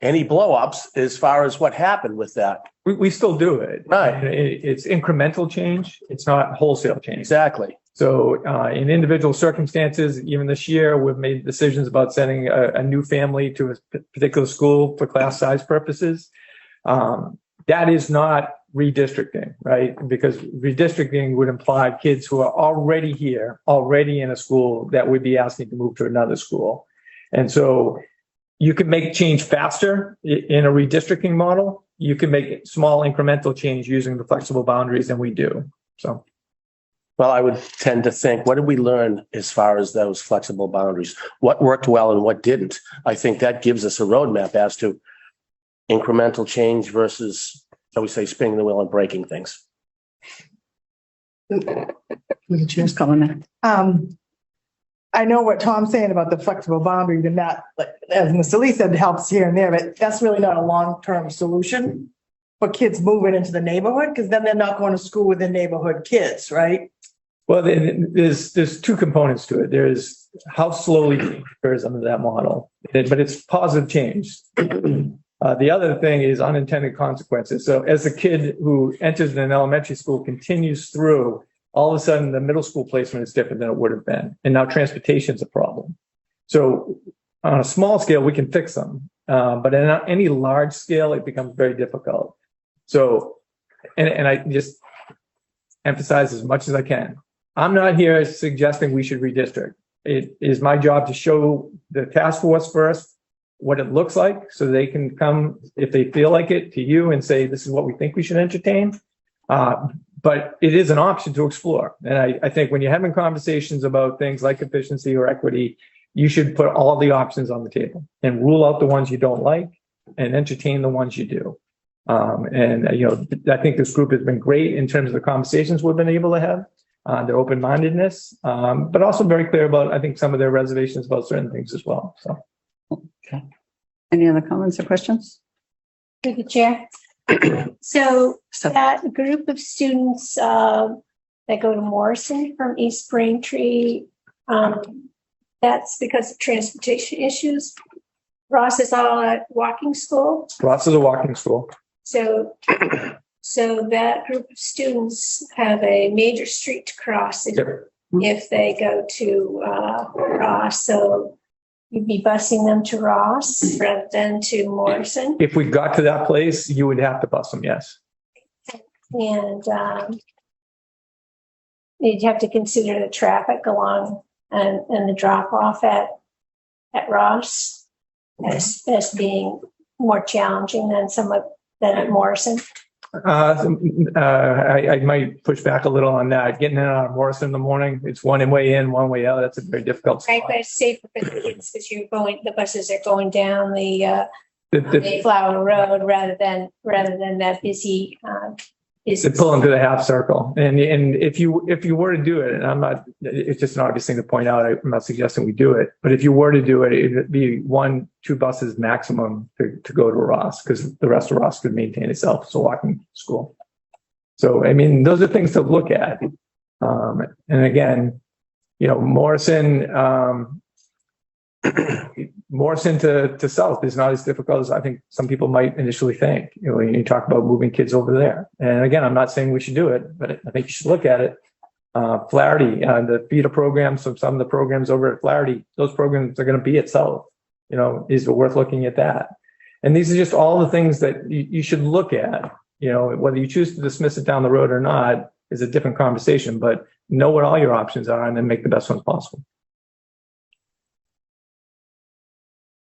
any blow-ups as far as what happened with that. We still do it. Right. It's incremental change. It's not wholesale change. Exactly. So in individual circumstances, even this year, we've made decisions about sending a new family to a particular school for class size purposes. That is not redistricting, right? Because redistricting would imply kids who are already here, already in a school that would be asking to move to another school. And so you can make change faster in a redistricting model. You can make small incremental change using the flexible boundaries, and we do. So. Well, I would tend to think, what did we learn as far as those flexible boundaries? What worked well and what didn't? I think that gives us a roadmap as to incremental change versus, shall we say, spinning the wheel and breaking things. The chair's comment. I know what Tom's saying about the flexible boundary and that, like, as Mr. Lee said, helps here and there, but that's really not a long-term solution for kids moving into the neighborhood, because then they're not going to school with the neighborhood kids, right? Well, there's two components to it. There's how slowly change occurs under that model, but it's positive change. The other thing is unintended consequences. So as a kid who enters an elementary school continues through, all of a sudden the middle school placement is different than it would have been. And now transportation is a problem. So on a small scale, we can fix them. But in any large scale, it becomes very difficult. So, and I just emphasize as much as I can. I'm not here suggesting we should redistrict. It is my job to show the task force first what it looks like so they can come, if they feel like it, to you and say, this is what we think we should entertain. But it is an option to explore. And I think when you're having conversations about things like efficiency or equity, you should put all the options on the table and rule out the ones you don't like and entertain the ones you do. I think this group has been great in terms of the conversations we've been able to have, their open-mindedness, but also very clear about, I think, some of their reservations about certain things as well. So, okay. Any other comments or questions? Through the chair. So that group of students that go to Morrison from East Braintree, that's because of transportation issues. Ross is all at walking school. Ross is a walking school. So that group of students have a major street to cross if they go to Ross. So you'd be busing them to Ross rather than to Morrison. If we got to that place, you would have to bus them, yes. And you'd have to consider the traffic along and the drop off at Ross as being more challenging than at Morrison. I might push back a little on that. Getting in and out of Morrison in the morning, it's one way in, one way out. That's a very difficult spot. Right, but it's safer for the kids because the buses are going down the Mayflower Road rather than that busy is. To pull into the half circle. And if you were to do it, and I'm not, it's just an obvious thing to point out. I'm not suggesting we do it, but if you were to do it, it'd be 1-2 buses maximum to go to Ross, because the rest of Ross could maintain itself as a walking school. So, I mean, those are things to look at. And again, you know, Morrison to South is not as difficult as I think some people might initially think. You know, when you talk about moving kids over there. And again, I'm not saying we should do it, but I think you should look at it. Flaherty, the feeder programs, so some of the programs over at Flaherty, those programs are going to be at South. You know, is it worth looking at that? And these are just all the things that you should look at. You know, whether you choose to dismiss it down the road or not is a different conversation, but know what all your options are and then make the best ones possible.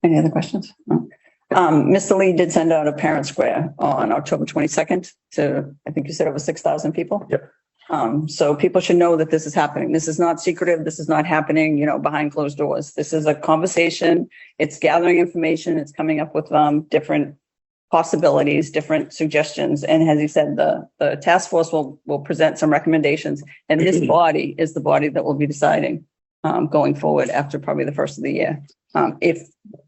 Any other questions? No. Mr. Lee did send out a parent square on October 22nd to, I think you said over 6,000 people. Yep. So people should know that this is happening. This is not secretive. This is not happening, you know, behind closed doors. This is a conversation. It's gathering information. It's coming up with different possibilities, different suggestions. And as he said, the task force will present some recommendations. And this body is the body that will be deciding going forward after probably the first of the year.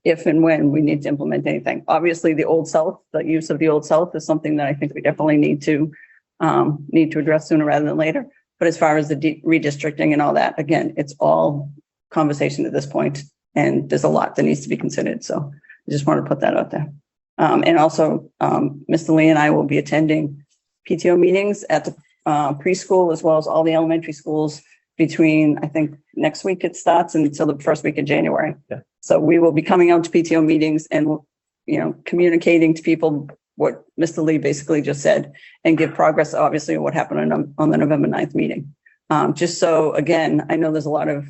If and when we need to implement anything. Obviously, the Old South, the use of the Old South is something that I think we definitely need to address sooner rather than later. But as far as the redistricting and all that, again, it's all conversation at this point, and there's a lot that needs to be considered. So I just want to put that out there. And also, Mr. Lee and I will be attending PTO meetings at the preschool as well as all the elementary schools between, I think next week it starts until the first week of January. Yeah. So we will be coming out to PTO meetings and, you know, communicating to people what Mr. Lee basically just said and give progress, obviously, what happened on the November 9th meeting. Just so, again, I know there's a lot of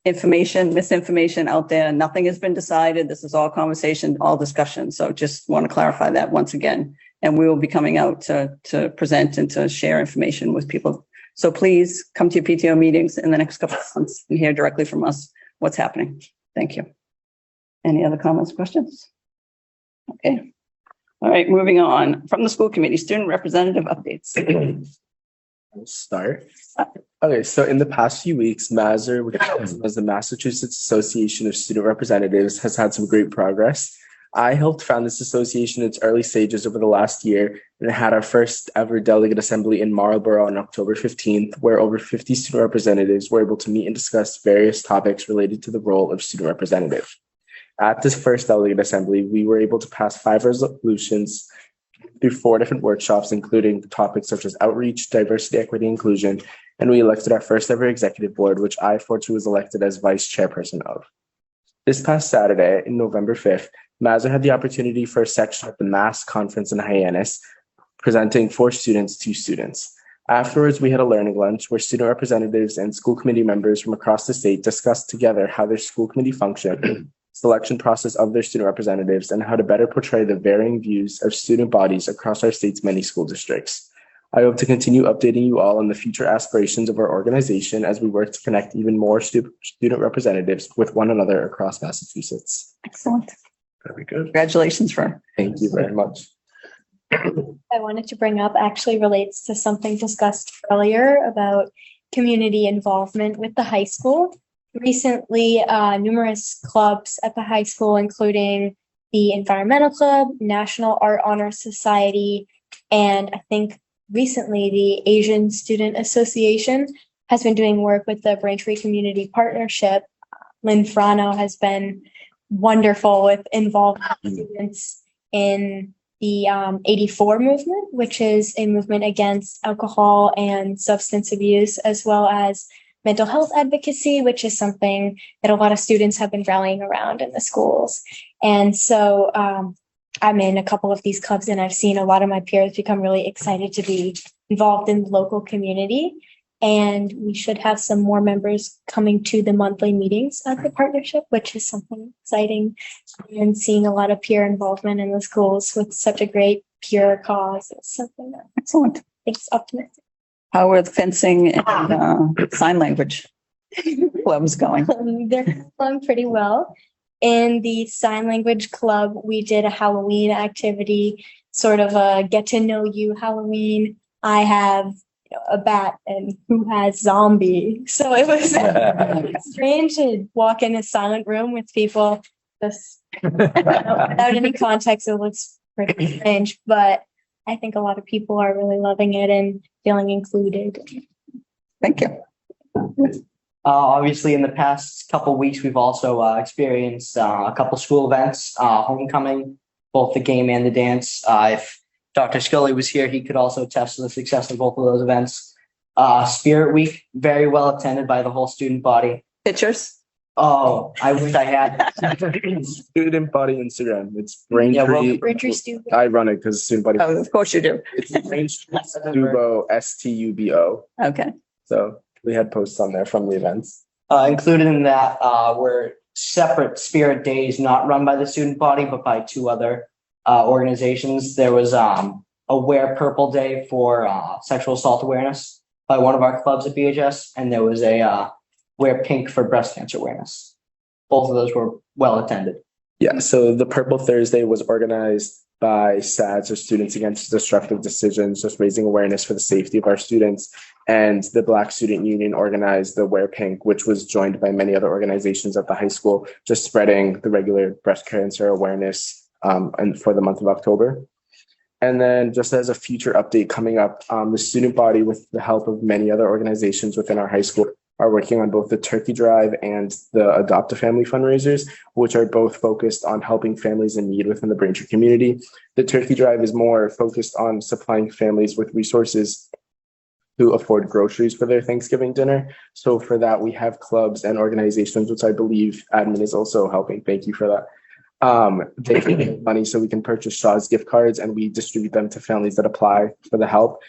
misinformation out there. Nothing has been decided. This is all conversation, all discussion. So just want to clarify that once again. And we will be coming out to present and to share information with people. So please come to your PTO meetings in the next couple of months and hear directly from us what's happening. Thank you. Any other comments, questions? Okay. All right, moving on. From the school committee, student representative updates. We'll start. Okay, so in the past few weeks, MASR, which is the Massachusetts Association of Student Representatives, has had some great progress. I helped found this association in its early stages over the last year and had our first ever delegate assembly in Marlborough on October 15th, where over 50 student representatives were able to meet and discuss various topics related to the role of student representative. At this first delegate assembly, we were able to pass 5 resolutions through 4 different workshops, including topics such as outreach, diversity, equity, inclusion, and we elected our first ever executive board, which I fortunately was elected as vice chairperson of. This past Saturday, in November 5th, MASR had the opportunity for a section at the Mass Conference in Hyannis, presenting 4 students to students. Afterwards, we had a learning lunch where student representatives and school committee members from across the state discussed together how their school committee function, selection process of their student representatives, and how to better portray the varying views of student bodies across our state's many school districts. I hope to continue updating you all on the future aspirations of our organization as we work to connect even more student representatives with one another across Massachusetts. Excellent. Very good. Congratulations, Fern. Thank you very much. I wanted to bring up actually relates to something discussed earlier about community involvement with the high school. Recently, numerous clubs at the high school, including the Environmental Club, National Art Honor Society, and I think recently the Asian Student Association has been doing work with the Braintree Community Partnership. Lynn Frano has been wonderful with involving students in the 84 movement, which is a movement against alcohol and substance abuse, as well as mental health advocacy, which is something that a lot of students have been rallying around in the schools. And so I'm in a couple of these clubs, and I've seen a lot of my peers become really excited to be involved in the local community. And we should have some more members coming to the monthly meetings of the partnership, which is something exciting. And seeing a lot of peer involvement in the schools with such a great peer cause is something that Excellent. makes optimistic. How are the fencing and sign language clubs going? They're going pretty well. In the sign language club, we did a Halloween activity, sort of a get to know you Halloween, I have a bat and who has zombie. So it was strange to walk in a silent room with people just without any context. It looks pretty strange, but I think a lot of people are really loving it and feeling included. Thank you. Obviously, in the past couple weeks, we've also experienced a couple school events, homecoming, both the game and the dance. If Dr. Scully was here, he could also attest to the success of both of those events. Spirit Week, very well attended by the whole student body. Pictures? Oh, I wish I had. Student body Instagram. It's Braintree. Braintree student. I run it because student body. Oh, of course you do. It's Braintree Stubo, Stubo. Okay. So we had posts on there from the events. Included in that were separate Spirit Days, not run by the student body, but by two other organizations. There was a Wear Purple Day for sexual assault awareness by one of our clubs at BHS, and there was a Wear Pink for breast cancer awareness. Both of those were well attended. Yeah, so the Purple Thursday was organized by SADS, or Students Against Destructive Decisions, just raising awareness for the safety of our students. And the Black Student Union organized the Wear Pink, which was joined by many other organizations at the high school, just spreading the regular breast cancer awareness and for the month of October. And then just as a future update coming up, the student body, with the help of many other organizations within our high school, are working on both the Turkey Drive and the Adopt a Family fundraisers, which are both focused on helping families in need within the Braintree community. The Turkey Drive is more focused on supplying families with resources to afford groceries for their Thanksgiving dinner. So for that, we have clubs and organizations, which I believe admin is also helping. Thank you for that. They can get money so we can purchase Shaw's gift cards, and we distribute them to families that apply for the help,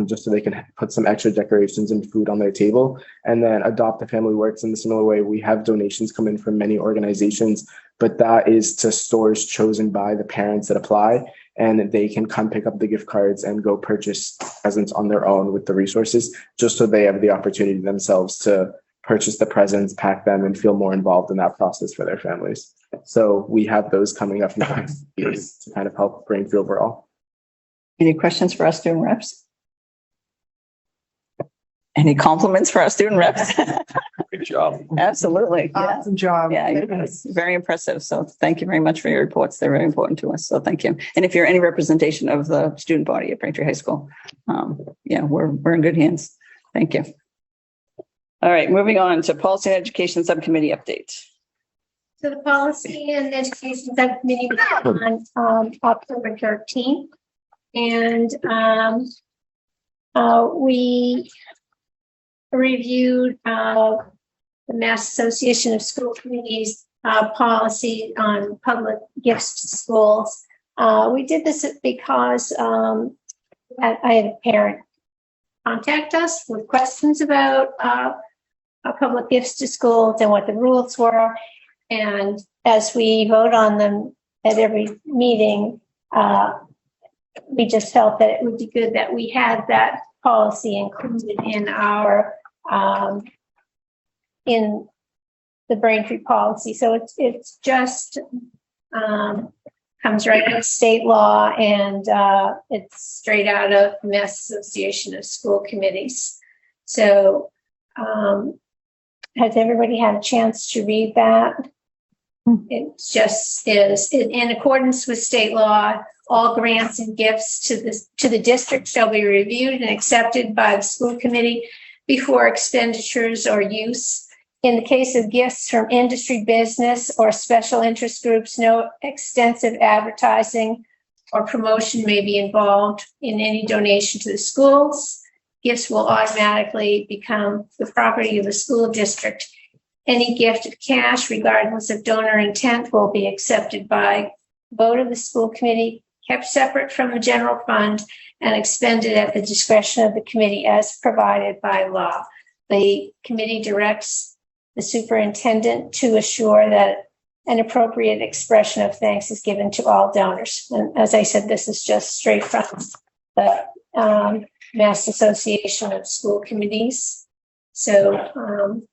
just so they can put some extra decorations and food on their table. And then Adopt a Family works in a similar way. We have donations come in from many organizations, but that is to stores chosen by the parents that apply, and they can come pick up the gift cards and go purchase presents on their own with the resources, just so they have the opportunity themselves to purchase the presents, pack them, and feel more involved in that process for their families. So we have those coming up next years to kind of help Braintree overall. Any questions for our student reps? Any compliments for our student reps? Good job. Absolutely. Yeah. Awesome job. Yeah, it's very impressive. So thank you very much for your reports. They're very important to us. So thank you. And if you're any representation of the student body at Braintree High School, we're in good hands. Thank you. All right, moving on to Policy and Education Subcommittee update. So the Policy and Education Subcommittee was on October 13th. And we reviewed the Mass Association of School Committees policy on public gifts to schools. We did this because I had a parent contact us with questions about public gifts to schools and what the rules were. And as we vote on them at every meeting, we just felt that it would be good that we had that policy included in our in the Braintree policy. So it's just comes right out of state law, and it's straight out of the Mass Association of School Committees. So has everybody had a chance to read that? It just is in accordance with state law. All grants and gifts to the district shall be reviewed and accepted by the school committee before expenditures or use. In the case of gifts from industry, business, or special interest groups, no extensive advertising or promotion may be involved in any donation to the schools. Gifts will automatically become the property of the school district. Any gift of cash, regardless of donor intent, will be accepted by vote of the school committee, kept separate from the general fund, and expended at the discretion of the committee as provided by law. The committee directs the superintendent to assure that an appropriate expression of thanks is given to all donors. And as I said, this is just straight from the Mass Association of School Committees. So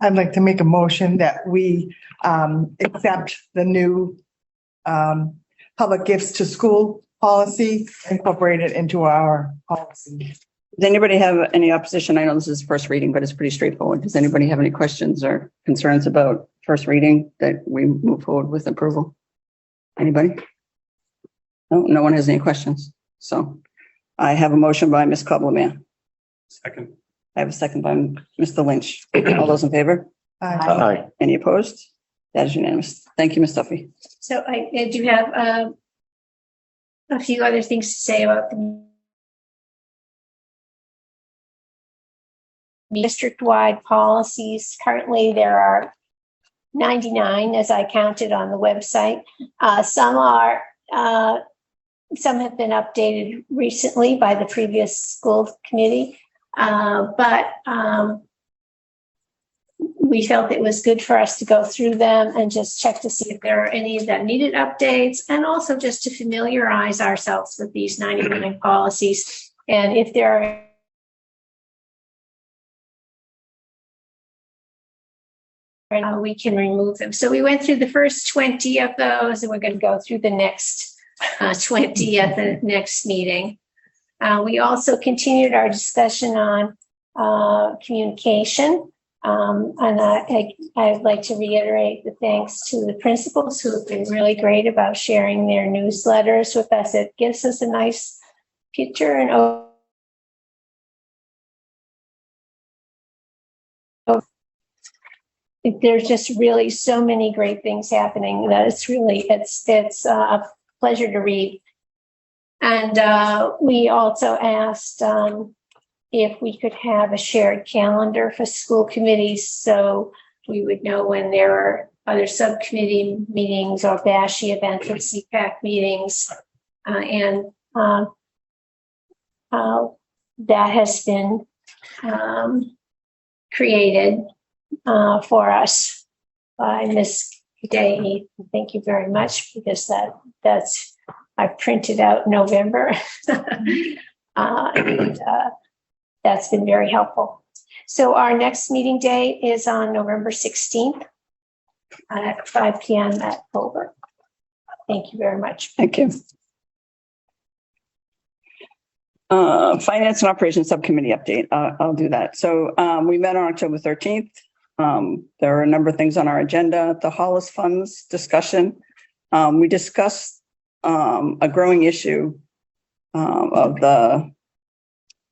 I'd like to make a motion that we accept the new public gifts to school policy, incorporate it into our policy. Does anybody have any opposition? I know this is first reading, but it's pretty straightforward. Does anybody have any questions or concerns about first reading that we move forward with approval? Anybody? No, no one has any questions. So I have a motion by Ms. Cobblemare. Second. I have a second by Mr. Lynch. All those in favor? Aye. Any opposed? That is unanimous. Thank you, Ms. Duffy. So I do have a few other things to say about the district-wide policies. Currently, there are 99, as I counted on the website. Some have been updated recently by the previous school committee, but we felt it was good for us to go through them and just check to see if there are any that needed updates, and also just to familiarize ourselves with these 99 policies. And if there are, we can remove them. So we went through the first 20 of those, and we're going to go through the next 20 at the next meeting. We also continued our discussion on communication. And I'd like to reiterate the thanks to the principals who have been really great about sharing their newsletters with us. It gives us a nice picture and there's just really so many great things happening that it's a pleasure to read. And we also asked if we could have a shared calendar for school committees so we would know when there are other subcommittee meetings or BASHI events or CPAC meetings. That has been created for us by Ms. Day. Thank you very much, because that's I printed out November. That's been very helpful. So our next meeting day is on November 16th at 5 p.m. at Colbert. Thank you very much. Thank you. Finance and Operations Subcommittee update. I'll do that. So we met on October 13th. There are a number of things on our agenda. The Hollis funds discussion. We discussed a growing issue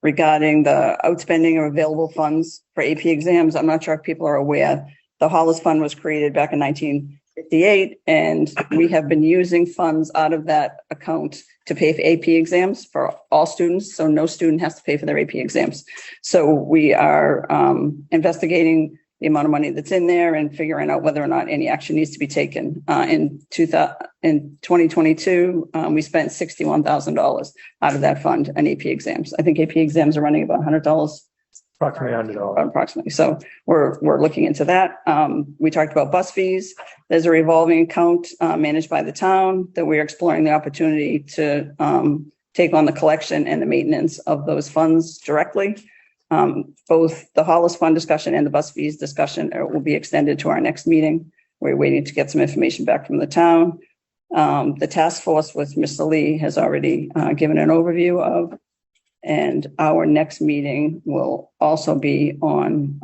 regarding the outspending of available funds for AP exams. I'm not sure if people are aware. The Hollis Fund was created back in 1958, and we have been using funds out of that account to pay for AP exams for all students. So no student has to pay for their AP exams. So we are investigating the amount of money that's in there and figuring out whether or not any action needs to be taken. In 2022, we spent $61,000 out of that fund on AP exams. I think AP exams are running about $100. Approximately $100. Approximately. So we're looking into that. We talked about bus fees. There's a revolving account managed by the town that we're exploring the opportunity to take on the collection and the maintenance of those funds directly. Both the Hollis Fund discussion and the bus fees discussion will be extended to our next meeting. We're waiting to get some information back from the town. The task force with Mr. Lee has already given an overview of, and our next meeting will also be on,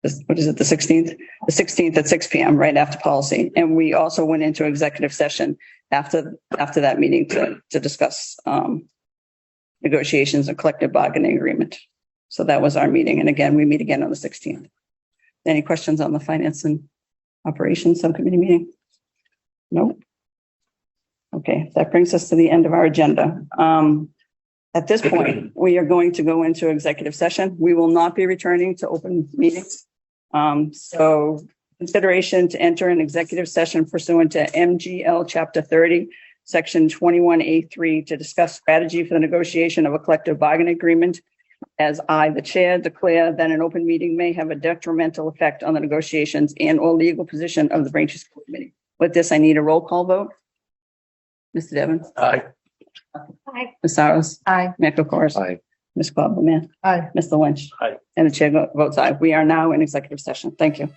the 16th? The 16th at 6 p.m., right after policy. And we also went into executive session after that meeting to discuss negotiations and collective bargaining agreement. So that was our meeting. And again, we meet again on the 16th. Any questions on the Finance and Operations Subcommittee meeting? Nope. Okay, that brings us to the end of our agenda. At this point, we are going to go into executive session. We will not be returning to open meetings. So consideration to enter an executive session pursuant to MGL Chapter 30, Section 21A3, to discuss strategy for the negotiation of a collective bargaining agreement. As I, the chair, declare that an open meeting may have a detrimental effect on the negotiations and or legal position of the Braintree School Committee. With this, I need a roll call vote. Mr. Devon? Aye. Aye. Ms. Saros? Aye. Matt Kokoris? Aye. Ms. Cobblemare? Aye. Mr. Lynch? Aye. And the chair votes aye. We are now in executive session. Thank you.